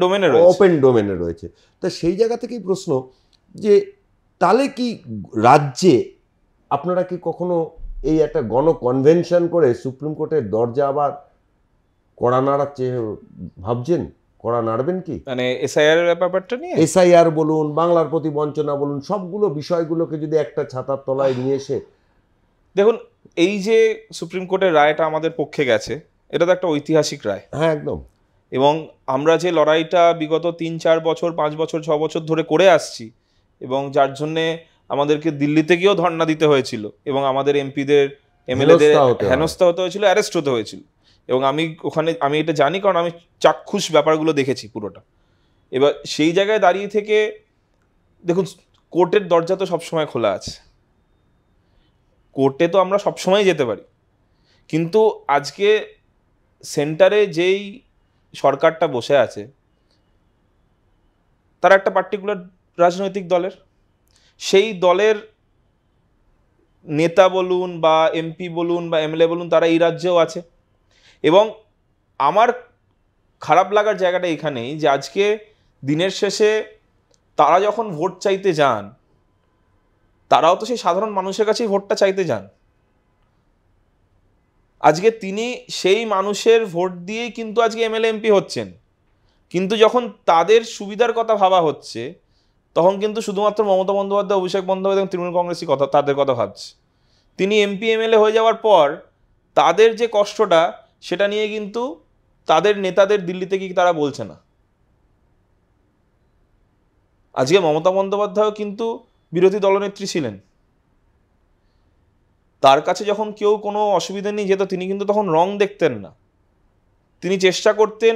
ডোমেনে রয়েছে। তা সেই জায়গা থেকেই প্রশ্ন যে তাহলে কি রাজ্যে আপনারা কি কখনো এই একটা গণকনভেনশন করে সুপ্রিম কোর্টের দরজা আবার কড়া নাড়ার ভাবছেন? কড়া নাড়বেন কি? মানে এসআইআর এর ব্যাপারটা নিয়ে, এসআইআর বলুন, বাংলার প্রতি বঞ্চনা বলুন, সবগুলো বিষয়গুলোকে যদি একটা ছাতার তলায় নিয়ে এসে, দেখুন এই যে সুপ্রিম কোর্টের রায়টা আমাদের পক্ষে গেছে, এটা তো একটা ঐতিহাসিক রায়। হ্যাঁ, একদম। এবং আমরা যে লড়াইটা বিগত 3-4 বছর, 5 বছর, 6 বছর ধরে করে আসছি, এবং যার জন্যে আমাদেরকে দিল্লিতে গিয়েও ধর্ণা দিতে হয়েছিল, এবং আমাদের এমপিদের এমএলএদের হেনস্থা হতে হয়েছিল, অ্যারেস্ট হতে হয়েছিল, এবং আমি এটা জানি কারণ আমি চাক্ষুষ ব্যাপারগুলো দেখেছি পুরোটা। এবার সেই জায়গায় দাঁড়িয়ে থেকে দেখুন, কোর্টের দরজা তো সবসময় খোলা আছে, কোর্টে তো আমরা সবসময় যেতে পারি, কিন্তু আজকে সেন্টারে যেই সরকারটা বসে আছে তারা একটা পার্টিকুলার রাজনৈতিক দলের, সেই দলের নেতা বলুন বা এমপি বলুন বা এমএলএ বলুন, তারা এই রাজ্যেও আছে। এবং আমার খারাপ লাগার জায়গাটা এখানেই যে আজকে দিনের শেষে তারা যখন ভোট চাইতে যান, তারাও তো সেই সাধারণ মানুষের কাছেই ভোটটা চাইতে যান। আজকে তিনি সেই মানুষের ভোট দিয়েই কিন্তু আজকে এমএলএ এমপি হচ্ছেন, কিন্তু যখন তাদের সুবিধার কথা ভাবা হচ্ছে তখন কিন্তু শুধুমাত্র মমতা বন্দ্যোপাধ্যায়, অভিষেক বন্দ্যোপাধ্যায় এবং তৃণমূল কংগ্রেসই তাদের কথা ভাবছে। তিনি এমপি এমএলএ হয়ে যাওয়ার পর তাদের যে কষ্টটা সেটা নিয়ে কিন্তু তাদের নেতাদের দিল্লিতে কি তারা বলছে না। আজকে মমতা বন্দ্যোপাধ্যায়ও কিন্তু বিরোধী দলনেত্রী ছিলেন, তার কাছে যখন কেউ কোনো অসুবিধা নিয়ে যেত তিনি কিন্তু তখন রং দেখতেন না, তিনি চেষ্টা করতেন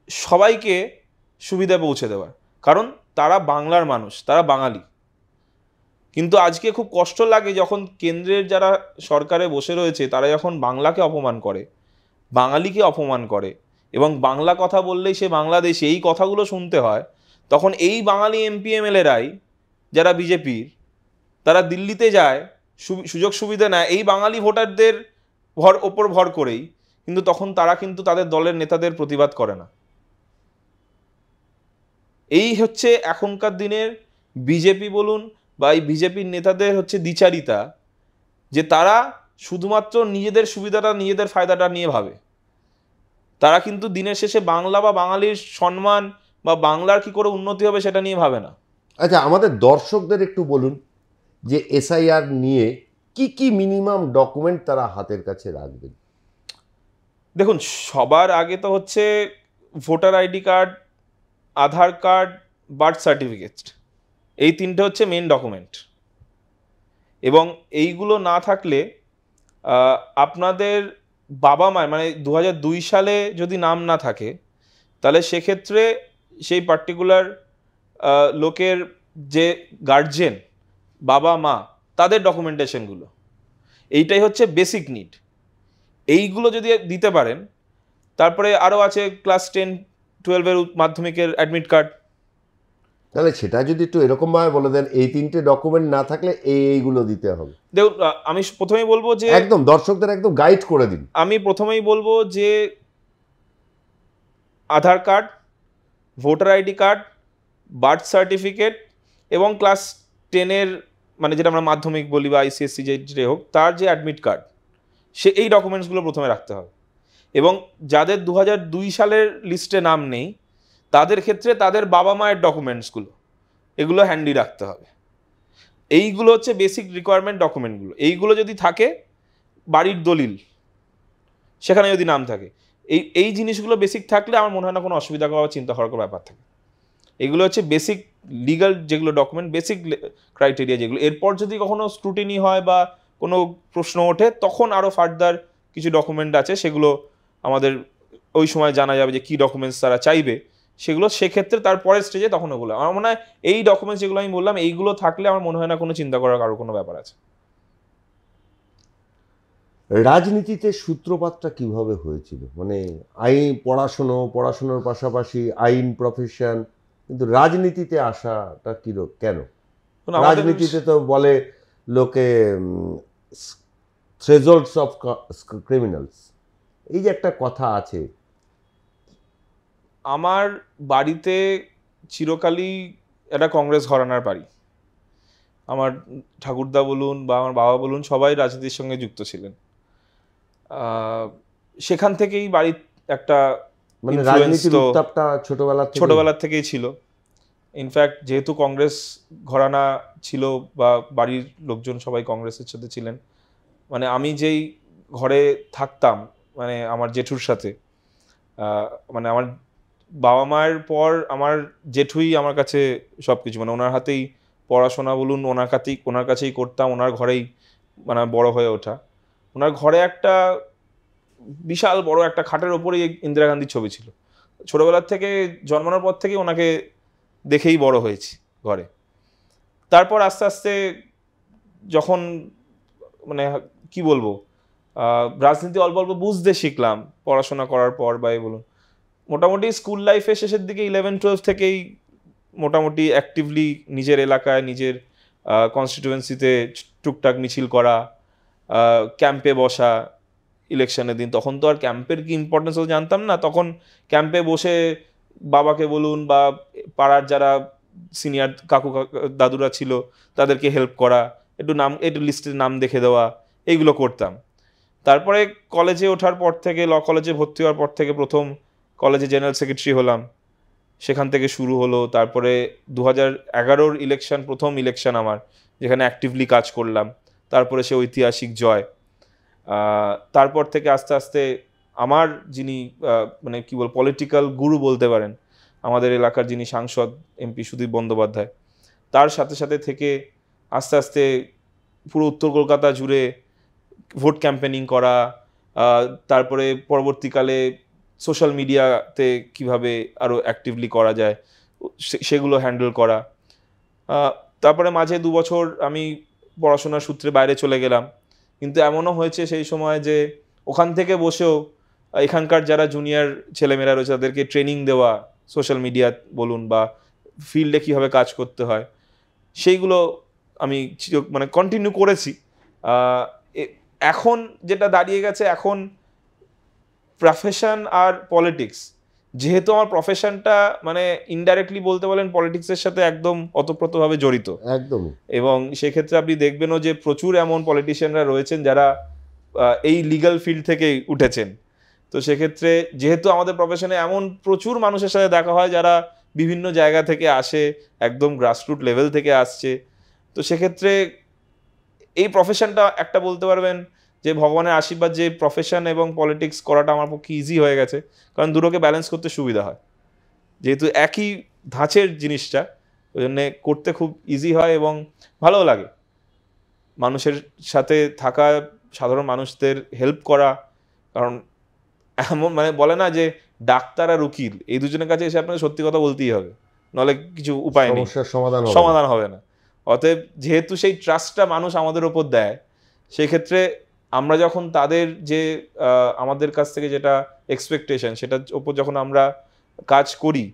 সবাইকে সুবিধা পৌঁছে দেওয়ার, কারণ তারা বাংলার মানুষ, তারা বাঙালি। কিন্তু আজকে খুব কষ্ট লাগে যখন কেন্দ্রের যারা সরকারে বসে রয়েছে তারা যখন বাংলাকে অপমান করে, বাঙালিকে অপমান করে, এবং বাংলা কথা বললেই সে বাংলাদেশি, এই কথাগুলো শুনতে হয়, তখন এই বাঙালি এমপি এমএলএরাই যারা বিজেপির, তারা দিল্লিতে যায়, সুযোগ সুবিধা নেয় এই বাঙালি ভোটারদের ওপর ভর করেই, কিন্তু তখন তারা কিন্তু তাদের দলের নেতাদের প্রতিবাদ করে না। এই হচ্ছে এখনকার দিনের বিজেপি বলুন বা এই বিজেপির নেতাদের হচ্ছে দ্বিচারিতা, যে তারা শুধুমাত্র নিজেদের সুবিধাটা, নিজেদের ফায়দাটা নিয়ে ভাবে। তারা কিন্তু দিনের শেষে বাংলা বা বাঙালির সম্মান বা বাংলার কি করে উন্নতি হবে সেটা নিয়ে ভাবে না। আচ্ছা, আমাদের দর্শকদের একটু বলুন যে এসআইআর নিয়ে কি কি মিনিমাম ডকুমেন্ট তারা হাতের কাছে রাখবেন। দেখুন, সবার আগে তো হচ্ছে ভোটার আইডি কার্ড, আধার কার্ড, বার্থ সার্টিফিকেট, এই তিনটে হচ্ছে মেন ডকুমেন্ট। এবং এইগুলো না থাকলে আপনাদের বাবা মায়ের মানে 2002 সালে যদি নাম না থাকে, তাহলে সেক্ষেত্রে সেই পার্টিকুলার লোকের যে গার্জেন, বাবা মা, তাদের ডকুমেন্টেশনগুলো, এইটাই হচ্ছে বেসিক নিড। এইগুলো যদি দিতে পারেন, তারপরে আরও আছে ক্লাস 10-12 মাধ্যমিকের অ্যাডমিট কার্ড। তাহলে সেটা যদি একটু এরকমভাবে বলে দেন, এই তিনটে ডকুমেন্ট না থাকলে এইগুলো দিতে হবে। দেখুন, আমি প্রথমেই বলবো যে একদম দর্শকদের একদম গাইড করে দিন। আমি প্রথমেই বলবো যে Aadhaar card, voter ID card, birth certificate এবং ক্লাস 10-এর মানে যেটা আমরা মাধ্যমিক বলি বা আইসিএসসি যে হোক, তার যে অ্যাডমিট কার্ড, এই ডকুমেন্টসগুলো প্রথমে রাখতে হবে। এবং যাদের 2002 সালের লিস্টে নাম নেই, তাদের ক্ষেত্রে তাদের বাবা মায়ের ডকুমেন্টসগুলো এগুলো হ্যান্ডি রাখতে হবে। এইগুলো হচ্ছে বেসিক রিকোয়ারমেন্ট ডকুমেন্টগুলো। এইগুলো যদি থাকে, বাড়ির দলিল সেখানে যদি নাম থাকে, এই জিনিসগুলো বেসিক থাকলে আমার মনে হয় না কোনো অসুবিধা বা চিন্তা করার কোনো ব্যাপার থাকে। এগুলো হচ্ছে বেসিক লিগাল যেগুলো ডকুমেন্ট, বেসিক ক্রাইটেরিয়া যেগুলো। এরপর যদি কখনো স্ক্রুটিনি হয় বা কোনো প্রশ্ন ওঠে, তখন আরও ফার্দার কিছু ডকুমেন্ট আছে, সেগুলো আমাদের ওই সময় জানা যাবে যে কী ডকুমেন্টস তারা চাইবে সেগুলো। সেক্ষেত্রে তারপরের স্টেজে তখন ওগুলো আমার মনে হয় এই ডকুমেন্টস যেগুলো আমি বললাম, এইগুলো থাকলে আমার মনে হয় না কোনো চিন্তা করার কারো কোনো ব্যাপার আছে। রাজনীতিতে সূত্রপাতটা কিভাবে হয়েছিল? মানে পড়াশোনার পাশাপাশি আইন প্রফেশন, কিন্তু রাজনীতিতে আসাটা কেন? রাজনীতিতে তো বলে লোকে থ্রেশহোল্ডস অফ ক্রিমিনালস, এই যে একটা কথা আছে। আমার বাড়িতে চিরকালই একটা কংগ্রেস ঘরানার বাড়ি। আমার ঠাকুরদা বলুন বা আমার বাবা বলুন, সবাই রাজনীতির সঙ্গে যুক্ত ছিলেন। সেখান থেকেই বাড়ির একটা মানে রাজনীতির উত্তাপটা ছোটবেলার থেকেই ছিল। ইনফ্যাক্ট যেহেতু কংগ্রেস ঘরানা ছিল বা বাড়ির লোকজন সবাই কংগ্রেসের সাথে ছিলেন, মানে আমি যেই ঘরে থাকতাম, মানে আমার জেঠুর সাথে, মানে আমার বাবা মায়ের পর আমার জেঠুই আমার কাছে সব কিছু, মানে ওনার হাতেই পড়াশোনা বলুন, ওনার কাছেই করতাম, ওনার ঘরেই মানে বড় হয়ে ওঠা। ওনার ঘরে একটা বিশাল বড় একটা খাটের ওপরেই ইন্দিরা গান্ধীর ছবি ছিল। ছোটবেলার থেকে, জন্মানোর পর থেকে ওনাকে দেখেই বড় হয়েছি ঘরে। তারপর আস্তে আস্তে যখন মানে কি বলবো, রাজনীতি অল্প অল্প বুঝতে শিখলাম পড়াশোনা করার পর, বা বলুন মোটামুটি স্কুল লাইফের শেষের দিকে 11-12 থেকেই মোটামুটি অ্যাক্টিভলি নিজের এলাকায়, নিজের কনস্টিটিউয়েন্সিতে টুকটাক মিছিল করা, ক্যাম্পে বসা ইলেকশনের দিন। তখন তো আর ক্যাম্পের কি ইম্পর্টেন্স জানতাম না। তখন ক্যাম্পে বসে বাবাকে বলুন বা পাড়ার যারা সিনিয়র কাকু দাদুরা ছিল তাদেরকে হেল্প করা, একটু লিস্টের নাম দেখে দেওয়া, এইগুলো করতাম। তারপরে কলেজে ওঠার পর থেকে, ল কলেজে ভর্তি হওয়ার পর থেকে প্রথম কলেজে জেনারেল সেক্রেটারি হলাম, সেখান থেকে শুরু হলো। তারপরে 2011-র ইলেকশন, প্রথম ইলেকশন আমার, যেখানে অ্যাক্টিভলি কাজ করলাম। তারপরে সে ঐতিহাসিক জয়। তারপর থেকে আস্তে আস্তে আমার যিনি মানে কি বল পলিটিক্যাল গুরু বলতে পারেন, আমাদের এলাকার যিনি সাংসদ এমপি সুদীপ বন্দ্যোপাধ্যায়, তার সাথে সাথে থেকে আস্তে আস্তে পুরো উত্তর কলকাতা জুড়ে ভোট ক্যাম্পেনিং করা, তারপরে পরবর্তীকালে সোশ্যাল মিডিয়াতে কিভাবে আরও অ্যাক্টিভলি করা যায় সেগুলো হ্যান্ডেল করা। তারপরে মাঝে 2 বছর আমি পড়াশোনার সূত্রে বাইরে চলে গেলাম, কিন্তু এমনও হয়েছে সেই সময় যে ওখান থেকে বসেও এখানকার যারা জুনিয়র ছেলেমেয়েরা রয়েছে তাদেরকে ট্রেনিং দেওয়া, সোশ্যাল মিডিয়া বলুন বা ফিল্ডে কীভাবে কাজ করতে হয়, সেইগুলো আমি মানে কন্টিনিউ করেছি। এখন যেটা দাঁড়িয়ে গেছে, এখন প্রফেশন আর পলিটিক্স, যেহেতু আমার প্রফেশনটা মানে ইনডাইরেক্টলি বলতে বলেন পলিটিক্সের সাথে একদম ওতপ্রোতভাবে জড়িত একদম, এবং সেক্ষেত্রে আপনি দেখবেনও যে প্রচুর এমন পলিটিশিয়ানরা রয়েছেন যারা এই লিগ্যাল ফিল্ড থেকেই উঠেছেন। তো সেক্ষেত্রে যেহেতু আমাদের প্রফেশনে এমন প্রচুর মানুষের সাথে দেখা হয় যারা বিভিন্ন জায়গা থেকে আসে, একদম গ্রাসরুট লেভেল থেকে আসছে। তো সেক্ষেত্রে এই প্রফেশনটা একটা বলতে পারবেন যে ভগবানের আশীর্বাদ, যে প্রফেশন এবং পলিটিক্স করাটা আমার পক্ষে ইজি হয়ে গেছে, কারণ দুটোকে ব্যালেন্স করতে সুবিধা হয়, যেহেতু একই ধাঁচের জিনিসটা, ওই জন্যে করতে খুব ইজি হয় এবং ভালোও লাগে। মানুষের সাথে থাকা, সাধারণ মানুষদের হেল্প করা, কারণ এমন মানে বলে না যে ডাক্তার আর উকিল এই দুজনের কাছে এসে আপনাকে সত্যি কথা বলতেই হবে, নাহলে কিছু উপায় নেই, সমস্যার সমাধান সমাধান হবে না। অতএব যেহেতু সেই ট্রাস্টটা মানুষ আমাদের ওপর দেয়, সেক্ষেত্রে আমরা যখন তাদের যে আমাদের কাছ থেকে যেটা এক্সপেকটেশন, সেটার ওপর যখন আমরা কাজ করি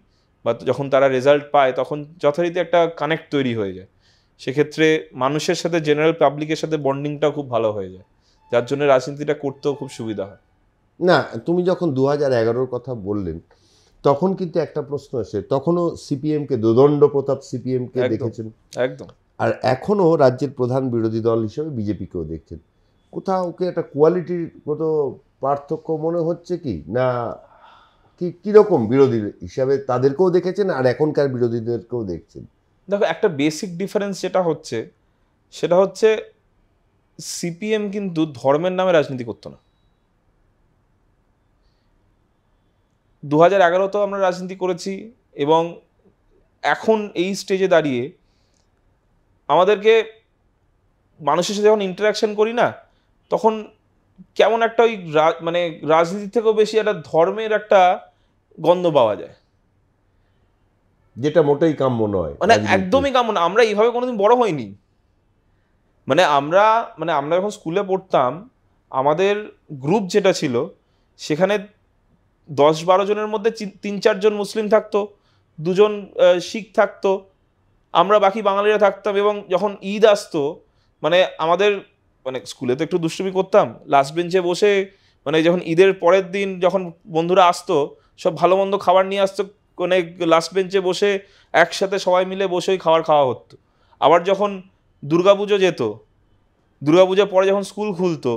বা যখন তারা রেজাল্ট পায়, তখন যথারীতি একটা কানেক্ট তৈরি হয়ে যায়। সেক্ষেত্রে মানুষের সাথে, জেনারেল পাবলিকের সাথে বন্ডিংটাও খুব ভালো হয়ে যায়, যার জন্য রাজনীতিটা করতেও খুব সুবিধা হয়। না, তুমি যখন 2011-র কথা বললেন, তখন কিন্তু একটা প্রশ্ন আসে, তখনও সিপিএমকে, দোদণ্ড প্রতাপ সিপিএমকে দেখেছেন, একদম। আর এখনও রাজ্যের প্রধান বিরোধী দল হিসেবে বিজেপিকেও দেখছেন। কোথাও কি একটা কোয়ালিটির কত পার্থক্য মনে হচ্ছে কি না? কীরকম বিরোধী হিসাবে তাদেরকেও দেখেছেন আর এখনকার বিরোধীদেরকেও দেখছেন? দেখো, একটা বেসিক ডিফারেন্স যেটা হচ্ছে, সেটা হচ্ছে সিপিএম কিন্তু ধর্মের নামে রাজনীতি করতো না। 2011-তেও আমরা রাজনীতি করেছি, এবং এখন এই স্টেজে দাঁড়িয়ে আমাদেরকে মানুষের সাথে যখন ইন্টারাকশন করি না, তখন কেমন একটা ওই মানে রাজনীতির থেকেও বেশি একটা ধর্মের একটা গন্ধ পাওয়া যায়, যেটা মোটেই কাম্য নয়, মানে একদমই কাম্য না। আমরা এইভাবে কোনোদিন বড় হইনি। মানে আমরা যখন স্কুলে পড়তাম, আমাদের গ্রুপ যেটা ছিল, সেখানে 10-12 জনের মধ্যে 3-4 জন মুসলিম থাকতো, 2 জন শিখ থাকতো, আমরা বাকি বাঙালিরা থাকতাম। এবং যখন ঈদ আসতো, মানে আমাদের মানে স্কুলে তো একটু দুষ্টুমি করতাম, লাস্ট বেঞ্চে বসে, মানে যখন ঈদের পরের দিন যখন বন্ধুরা আসতো, সব ভালো মন্দ খাবার নিয়ে আসতো, মানে লাস্ট বেঞ্চে বসে একসাথে সবাই মিলে বসে ওই খাবার খাওয়া হতো। আবার যখন দুর্গাপুজো যেত, দুর্গাপূজার পরে যখন স্কুল খুলতো,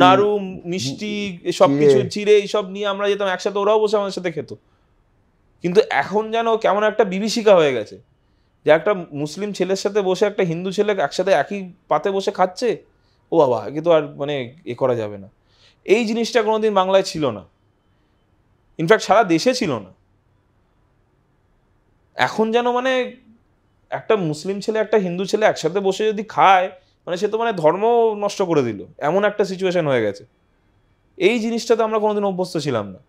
নাড়ু, মিষ্টি, সবকিছু, চিড়ে, এইসব নিয়ে আমরা যেতাম একসাথে, ওরাও বসে আমাদের সাথে খেত। কিন্তু এখন যেন কেমন একটা বিভীষিকা হয়ে গেছে, যে একটা মুসলিম ছেলের সাথে বসে একটা হিন্দু ছেলে একসাথে একই পাতে বসে খাচ্ছে, ও বাবা, একে তো আর মানে এ করা যাবে না। এই জিনিসটা কোনোদিন বাংলায় ছিল না, ইনফ্যাক্ট সারা দেশে ছিল না। এখন যেন মানে একটা মুসলিম ছেলে একটা হিন্দু ছেলে একসাথে বসে যদি খায়, মানে সে তো মানে ধর্ম নষ্ট করে দিল, এমন একটা সিচুয়েশন হয়ে গেছে। এই জিনিসটাতে আমরা কোনোদিন অভ্যস্ত ছিলাম না,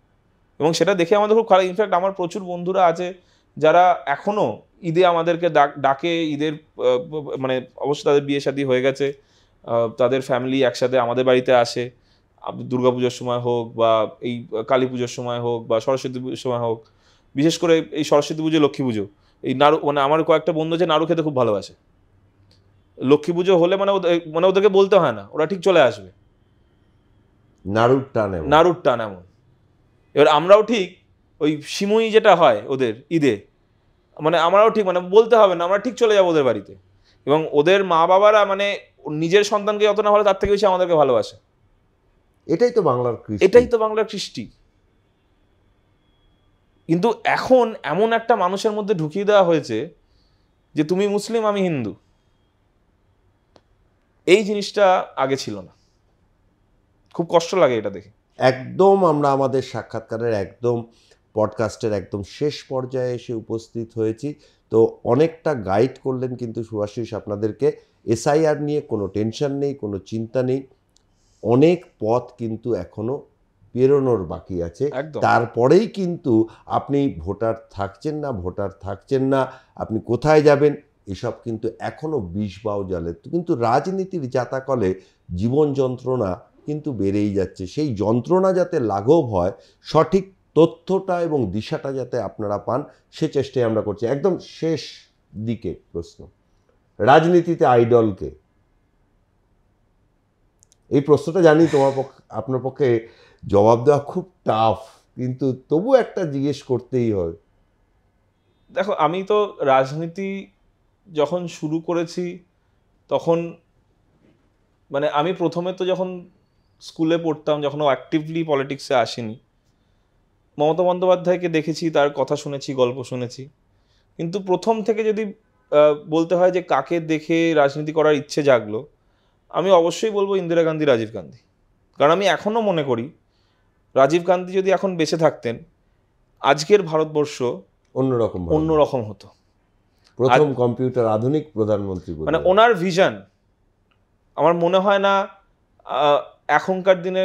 এবং সেটা দেখে আমাদের খুব খারাপ। ইনফ্যাক্ট আমার প্রচুর বন্ধুরা আছে যারা এখনও ঈদে আমাদেরকে ডাকে, ঈদের মানে অবশ্য তাদের বিয়ে শাদী হয়ে গেছে, তাদের ফ্যামিলি একসাথে আমাদের বাড়িতে আসে, দুর্গাপুজোর সময় হোক বা এই কালী পুজোর সময় হোক বা সরস্বতী পুজোর সময় হোক। বিশেষ করে এই সরস্বতী পুজো, লক্ষ্মী পুজো, এই নাড়ু, মানে আমার কয়েকটা বন্ধু আছে নাড়ু খেতে খুব ভালোবাসে। লক্ষ্মী পুজো হলে মানে ওদেরকে বলতে হয় না, ওরা ঠিক চলে আসবে, নাড়ুর টান এমন। এবার আমরাও ঠিক ওই সিমুই যেটা হয় ওদের ঈদে, মানে আমরাও ঠিক মানে বলতে হবে না, আমরা ঠিক চলে যাবো ওদের বাড়িতে। এবং ওদের মা বাবারা মানে নিজের সন্তানকে যত না ভালো, তার থেকে বেশি আমাদেরকে ভালোবাসে। এটাই তো বাংলার কৃষ্টি। কিন্তু এখন এমন একটা মানুষের মধ্যে ঢুকিয়ে দেওয়া হয়েছে যে তুমি মুসলিম, আমি হিন্দু। এই জিনিসটা আগে ছিল না, খুব কষ্ট লাগে এটা দেখে। একদম আমরা আমাদের সাক্ষাৎকারের একদম পডকাস্টের একদম শেষ পর্যায়ে এসে উপস্থিত হয়েছি। তো অনেকটা গাইড করলেন কিন্তু শুভাশিস আপনাদেরকে। এসআইআর নিয়ে কোনো টেনশন নেই, কোনো চিন্তা নেই, অনেক পথ কিন্তু এখনও পেরোনোর বাকি আছে। তারপরেই কিন্তু আপনি ভোটার থাকছেন না, আপনি কোথায় যাবেন, এসব কিন্তু এখনও বিষবাও জ্বলে। কিন্তু রাজনীতির জাতাকলে জীবন যন্ত্রণা কিন্তু বেড়েই যাচ্ছে। সেই যন্ত্রণা যাতে লাঘব হয়, সঠিক তথ্যটা এবং দিশাটা যাতে আপনারা পান, সে চেষ্টাই আমরা করছি। একদম শেষ দিকে প্রশ্ন, রাজনীতিতে আইডলকে, এই প্রশ্নটা জানি আপনার পক্ষে জবাব দেওয়া খুব টাফ, কিন্তু তবু একটা জিজ্ঞেস করতেই হয়। দেখো, আমি তো রাজনীতি যখন শুরু করেছি, তখন মানে আমি প্রথমে তো যখন স্কুলে পড়তাম, যখন অ্যাক্টিভলি পলিটিক্সে আসিনি, মমতা বন্দ্যোপাধ্যায়কে দেখেছি, তার কথা শুনেছি, গল্প শুনেছি, কিন্তু প্রথম থেকে যদি বলতে হয় যে কাকে দেখে রাজনীতি করার ইচ্ছে জাগলো, আমি অবশ্যই বলবো ইন্দিরা গান্ধী, রাজীব গান্ধী। কারণ আমি এখনো মনে করি রাজীব গান্ধী যদি এখন বেঁচে থাকতেন, আজকের ভারতবর্ষ অন্যরকম হতো। প্রথম কম্পিউটার আধুনিক প্রধানমন্ত্রী, মানে ওনার ভিশন, আমার মনে হয় না এখনকার দিনে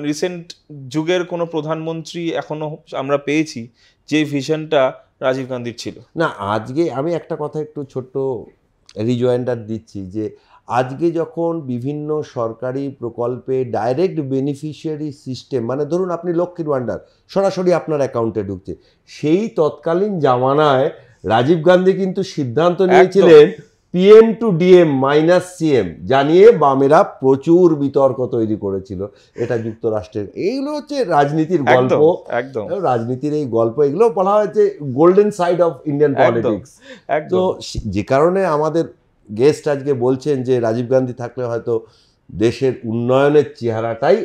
রিসেন্ট যুগের কোনো প্রধানমন্ত্রী এখনো আমরা পেয়েছি যে ভিশনটা রাজীব গান্ধীর ছিল। না, আজকে আমি একটা কথা একটু ছোট্ট রিজয়েন্ডার দিচ্ছি, যে আজকে যখন বিভিন্ন সরকারি প্রকল্পে ডাইরেক্ট বেনিফিশিয়ারি সিস্টেম, মানে ধরুন আপনি লক্ষ্মীর ভাণ্ডার সরাসরি আপনার অ্যাকাউন্টে ঢুকছে, সেই তৎকালীন জামানায় রাজীব গান্ধী কিন্তু সিদ্ধান্ত নিয়েছিলেন PM to DM minus CM জানিয়ে বামেরা প্রচুর বিতর্ক তৈরি করেছিল। এটা যুক্তরাষ্ট্রের, এইগুলো হচ্ছে রাজনীতির গল্প, একদম রাজনীতির এই গল্প, এগুলো বলা হয়েছে golden side of Indian politics. তো যে কারণে আমাদের গেস্ট আজকে বলছেন যে রাজীব গান্ধী থাকলে হয়তো দেশের উন্নয়নের চেহারাটাই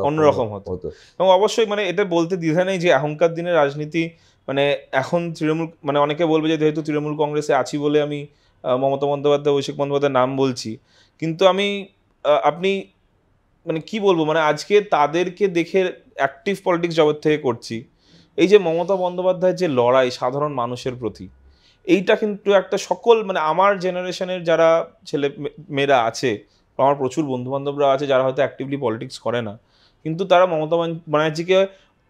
অন্যরকম হতো। এবং অবশ্যই মানে এটা বলতে দ্বিধা নেই যে এখনকার দিনের রাজনীতি, মানে এখন তৃণমূল, মানে অনেকে বলবে যে যেহেতু তৃণমূল কংগ্রেসে আছি বলে আমি মমতা বন্দ্যোপাধ্যায়, অভিষেক বন্দ্যোপাধ্যায়ের নাম বলছি, কিন্তু আমি আপনি মানে কি বলবো, মানে আজকে তাদেরকে দেখে অ্যাক্টিভ পলিটিক্স জগৎ থেকে করছি। এই যে মমতা বন্দ্যোপাধ্যায়ের যে লড়াই সাধারণ মানুষের প্রতি, এইটা কিন্তু একটা সকল, মানে আমার জেনারেশনের যারা ছেলে মেয়েরা আছে, আমার প্রচুর বন্ধু বান্ধবরা আছে যারা হয়তো অ্যাক্টিভলি পলিটিক্স করে না, কিন্তু তারা মমতা ব্যানার্জিকে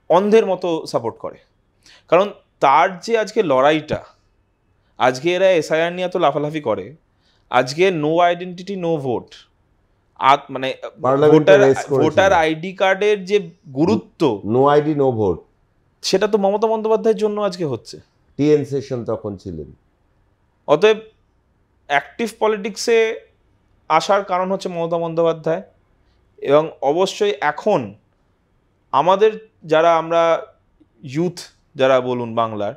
অন্ধের মতো সাপোর্ট করে। কারণ তার যে আজকে লড়াইটা, আজকে এরা SIR নিয়ে এত লাফালাফি করে, আজকে নো আইডেন্টিটি নো ভোট, মানে ভোটার আইডি কার্ডের যে গুরুত্ব, নো আইডি নো ভোট, সেটা তো মমতা বন্দ্যোপাধ্যায়ের জন্য আজকে হচ্ছে। TN সেশন তখন ছিলেন। অতএব অ্যাক্টিভ পলিটিক্সে আসার কারণ হচ্ছে মমতা বন্দ্যোপাধ্যায়। এবং অবশ্যই এখন আমাদের যারা আমরা ইউথ যারা বলুন বাংলার,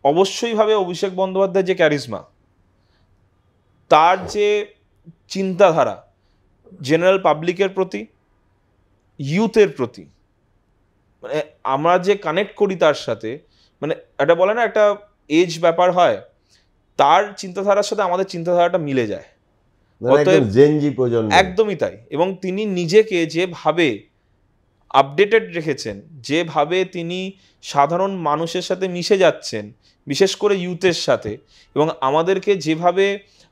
অবশ্যই ভাবে অভিষেক বন্দ্যোপাধ্যায় যে ক্যারিজমা, তার যে চিন্তাধারা জেনারেল পাবলিকের প্রতি, ইউথের প্রতি, মানে আমরা যে কানেক্ট করি তার সাথে, মানে এটা বলে না একটা এজ ব্যাপার হয়, তার চিন্তাধারার সাথে আমাদের চিন্তাধারাটা মিলে যায়, একদমই তাই। এবং তিনি নিজেকে যেভাবে আপডেটেড রেখেছেন, যেভাবে তিনি সাধারণ মানুষের সাথে মিশে যাচ্ছেন, বিশেষ করে ইউথের সাথে, এবং আমাদেরকে যেভাবে,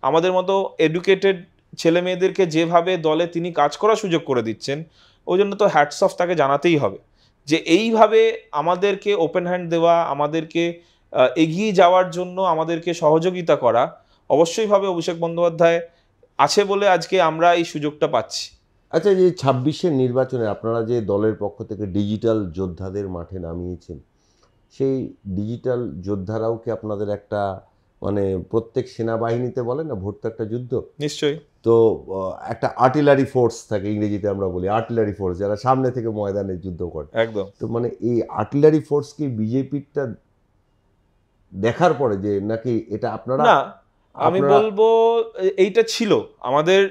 আমাদের মতো এডুকেটেড ছেলে মেয়েদেরকে যেভাবে দলে তিনি কাজ করার সুযোগ করে দিচ্ছেন, ওই জন্য তো হ্যাটস অফ তাকে জানাতেই হবে যে এইভাবে আমাদেরকে ওপেন হ্যান্ড দেওয়া, আমাদেরকে এগিয়ে যাওয়ার জন্য আমাদেরকে সহযোগিতা করা, অবশ্যইভাবে অভিষেক বন্দ্যোপাধ্যায় আছে বলে আজকে আমরা এই সুযোগটা পাচ্ছি। আচ্ছা, যে 26-এর নির্বাচনে আপনারা যে দলের পক্ষ থেকে ডিজিটাল যোদ্ধাদের মাঠে নামিয়েছেন, সেই ডিজিটাল যোদ্ধারাও কি আপনাদের একটা, মানে প্রত্যেক সেনাবাহিনীতে বলে না ভোট তো একটা যুদ্ধ, নিশ্চয়ই, তো একটা আর্টিলারি ফোর্স থাকে, ইংরেজিতে আমরা বলি আর্টিলারি ফোর্স, যারা সামনে থেকে ময়দানে যুদ্ধ করে, একদম। তো মানে এই আর্টিলারি ফোর্স কি বিজেপিটা দেখার পরে যে নাকি এটা আপনারা? না, আমি বলবো এইটা ছিল আমাদের,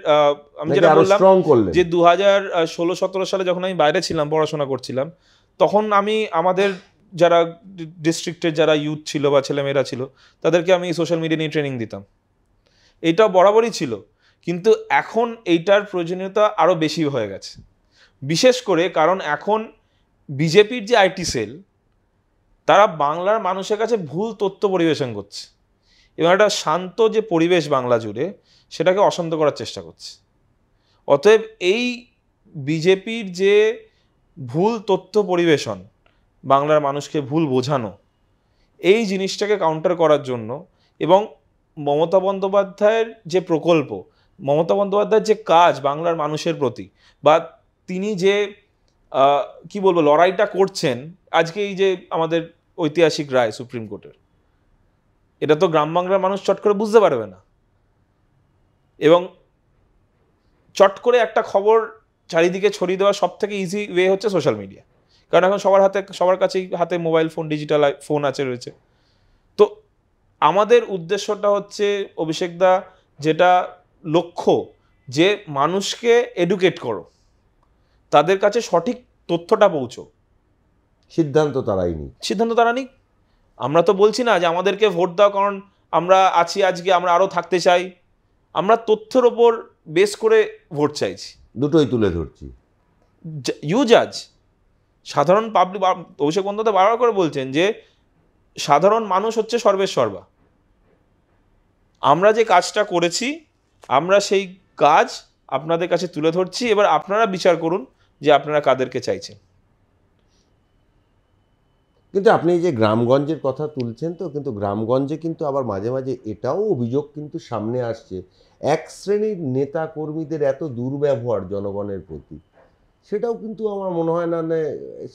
আমি যেটা বললাম যে 2016-17 সালে যখন আমি বাইরে ছিলাম, পড়াশোনা করছিলাম, তখন আমি আমাদের যারা ডিস্ট্রিক্টের যারা ইউথ ছিল বা ছেলেমেয়েরা ছিল, তাদেরকে আমি সোশ্যাল মিডিয়া নিয়ে ট্রেনিং দিতাম। এইটা বরাবরই ছিল, কিন্তু এখন এইটার প্রয়োজনীয়তা আরও বেশি হয়ে গেছে, বিশেষ করে কারণ এখন বিজেপির যে IT সেল, তারা বাংলার মানুষের কাছে ভুল তথ্য পরিবেশন করছে এবং একটা শান্ত যে পরিবেশ বাংলা জুড়ে, সেটাকে অশান্ত করার চেষ্টা করছে। অতএব এই বিজেপির যে ভুল তথ্য পরিবেশন, বাংলার মানুষকে ভুল বোঝানো, এই জিনিসটাকে কাউন্টার করার জন্য, এবং মমতা বন্দ্যোপাধ্যায়ের যে প্রকল্প, মমতা বন্দ্যোপাধ্যায়ের যে কাজ বাংলার মানুষের প্রতি, বা তিনি যে কি বলবো লড়াইটা করছেন, আজকে এই যে আমাদের ঐতিহাসিক রায় সুপ্রিম কোর্টের, এটা তো গ্রাম বাংলার মানুষ চট করে বুঝতে পারবে না, এবং চট করে একটা খবর চারিদিকে ছড়িয়ে দেওয়ার সব থেকে ইজি ওয়ে হচ্ছে সোশ্যাল মিডিয়া, কারণ এখন সবার কাছেই হাতে মোবাইল ফোন, ডিজিটাল ফোন রয়েছে। তো আমাদের উদ্দেশ্যটা হচ্ছে অভিষেকদা, যেটা লক্ষ্য, যে মানুষকে এডুকেট করো, তাদের কাছে সঠিক তথ্যটা পৌঁছো, সিদ্ধান্ত তারাই নিক। সিদ্ধান্ত তারা নিক। আমরা তো বলছি না যে আমাদেরকে ভোট দাও কারণ আমরা আছি আজকে, আমরা আরও থাকতে চাই। আমরা তথ্যের ওপর বেস করে ভোট চাইছি। দুটোই তুলে ধরছি। ইউ জাজ। সাধারণ পাবলিক, অভিষেক বন্দ্যোপাধ্যায় বারবার করে বলছেন যে সাধারণ মানুষ হচ্ছে সর্বের সর্বা। আমরা যে কাজটা করেছি, আমরা সেই কাজ আপনাদের কাছে তুলে ধরছি, এবার আপনারা বিচার করুন যে আপনারা কাদেরকে চাইছেন। কিন্তু আপনি এই যে গ্রামগঞ্জের কথা তুলছেন, তো কিন্তু গ্রামগঞ্জে কিন্তু আবার মাঝে মাঝে এটাও অভিযোগ কিন্তু সামনে আসছে, এক শ্রেণীর নেতা কর্মীদের এত দুর্ব্যবহার জনগণের প্রতি, সেটাও কিন্তু আমার মনে হয় না,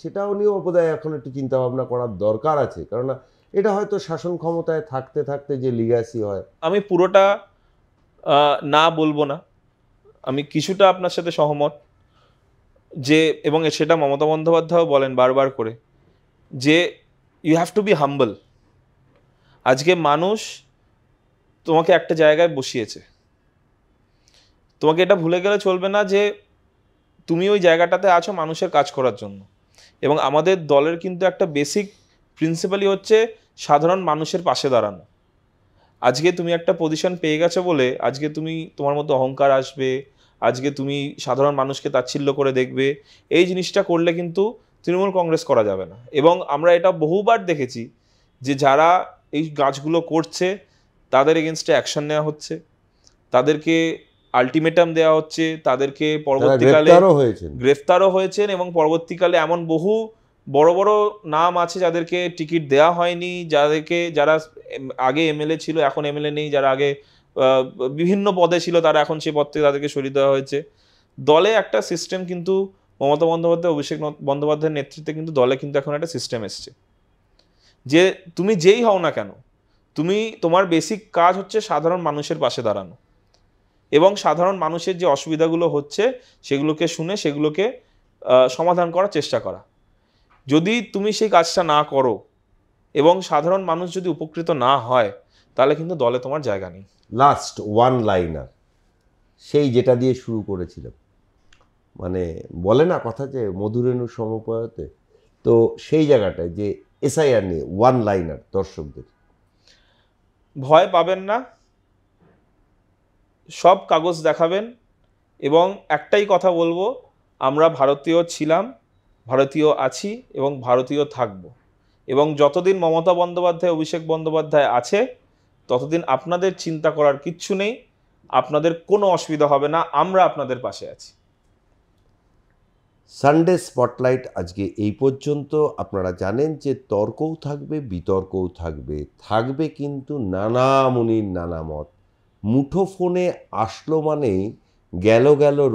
সেটাও নিয়েও বোধহয় এখন একটু চিন্তাভাবনা করার দরকার আছে। কেননা এটা হয়তো শাসন ক্ষমতায় থাকতে থাকতে যে লিগ্যাসি হয়। আমি পুরোটা না বলবো না, আমি কিছুটা আপনার সাথে সহমত যে, এবং সেটা মমতা বন্দ্যোপাধ্যায়ও বলেন বারবার করে, যে ইউ হ্যাভ টু বি হাম্বল। আজকে মানুষ তোমাকে একটা জায়গায় বসিয়েছে, তোমাকে এটা ভুলে গেলে চলবে না যে তুমি ওই জায়গাটাতে আছো মানুষের কাজ করার জন্য। এবং আমাদের দলের কিন্তু একটা বেসিক প্রিন্সিপালই হচ্ছে সাধারণ মানুষের পাশে দাঁড়ানো। আজকে তুমি একটা পজিশন পেয়ে গেছো বলে আজকে তুমি তোমার মধ্যে অহংকার আসবে, আজকে তুমি সাধারণ মানুষকে তাচ্ছিল্য করে দেখবে, এই জিনিসটা করলে কিন্তু তৃণমূল কংগ্রেস করা যাবে না। এবং আমরা এটা বহুবার দেখেছি যে যারা এই কাজগুলো করছে তাদের এগেনস্টে অ্যাকশন নেওয়া হচ্ছে, তাদেরকে আলটিমেটাম দেওয়া হচ্ছে, তাদেরকে পরবর্তীকালে গ্রেফতারও হয়েছেন, এবং পরবর্তীকালে এমন বহু বড় বড় নাম আছে যাদেরকে টিকিট দেওয়া হয়নি, যারা আগে এমএলএ ছিল এখন এমএলএ নেই, যারা আগে বিভিন্ন পদে ছিল তারা এখন সেই পদ থেকে তাদেরকে সরিয়ে দেওয়া হয়েছে। দলে একটা সিস্টেম কিন্তু মমতা বন্দ্যোপাধ্যায়, অভিষেক বন্দ্যোপাধ্যায়ের নেতৃত্বে কিন্তু দলে কিন্তু এখন একটা সিস্টেম এসছে যে তুমি যেই হও না কেন, তোমার বেসিক কাজ হচ্ছে সাধারণ মানুষের পাশে দাঁড়ানো এবং সাধারণ মানুষের যে অসুবিধাগুলো হচ্ছে সেগুলোকে শুনে সেগুলোকে সমাধান করার চেষ্টা করা। যদি তুমি সেই কাজটা না করো এবং সাধারণ মানুষ যদি উপকৃত না হয়, তাহলে কিন্তু দলে তোমার জায়গা নেই। লাস্ট ওয়ান লাইনার, সেই যেটা দিয়ে শুরু করেছিলাম, মানে বলে না কথা যে মধুরেণু সমপয়তে, তো সেই জায়গাটায় যে এসআইআর নিয়ে ওয়ান লাইনার দর্শকদের। ভয় পাবেন না, সব কাগজ দেখাবেন, এবং একটাই কথা বলবো, আমরা ভারতীয় ছিলাম, ভারতীয় আছি এবং ভারতীয় থাকব। এবং যতদিন মমতা বন্দ্যোপাধ্যায়, অভিষেক বন্দ্যোপাধ্যায় আছে ততদিন আপনাদের চিন্তা করার কিচ্ছু নেই, আপনাদের কোনো অসুবিধা হবে না, আমরা আপনাদের পাশে আছি। সানডে স্পটলাইট আজকে এই পর্যন্ত। আপনারা জানেন যে তর্কও থাকবে, বিতর্কও থাকবে কিন্তু নানা মুনির নানা মত। মুঠো ফোনে আসলো মানেই গেল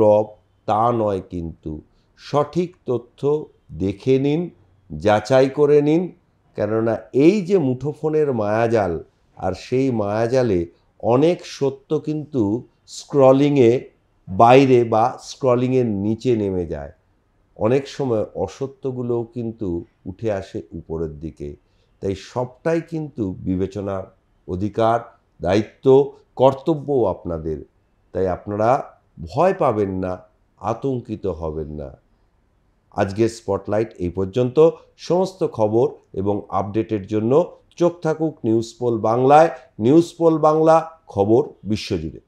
রব তা নয়, কিন্তু সঠিক তথ্য দেখে নিন, যাচাই করে নিন। কেননা এই যে মুঠোফোনের মায়াজাল, আর সেই মায়াজালে অনেক সত্য কিন্তু স্ক্রলিংয়ে বাইরে বা স্ক্রলিংয়ের নিচে নেমে যায়। অনেক সময় অসত্যগুলোও কিন্তু উঠে আসে উপরের দিকে। তাই সবটাই কিন্তু বিবেচনার অধিকার, দায়িত্ব, কর্তব্যও আপনাদের। তাই আপনারা ভয় পাবেন না, আতঙ্কিত হবেন না। আজকের স্পটলাইট এই পর্যন্ত। সমস্ত খবর এবং আপডেটের জন্য চোখ থাকুক নিউজ পোল বাংলায়। নিউজ পোল বাংলা, খবর বিশ্বজুড়ে।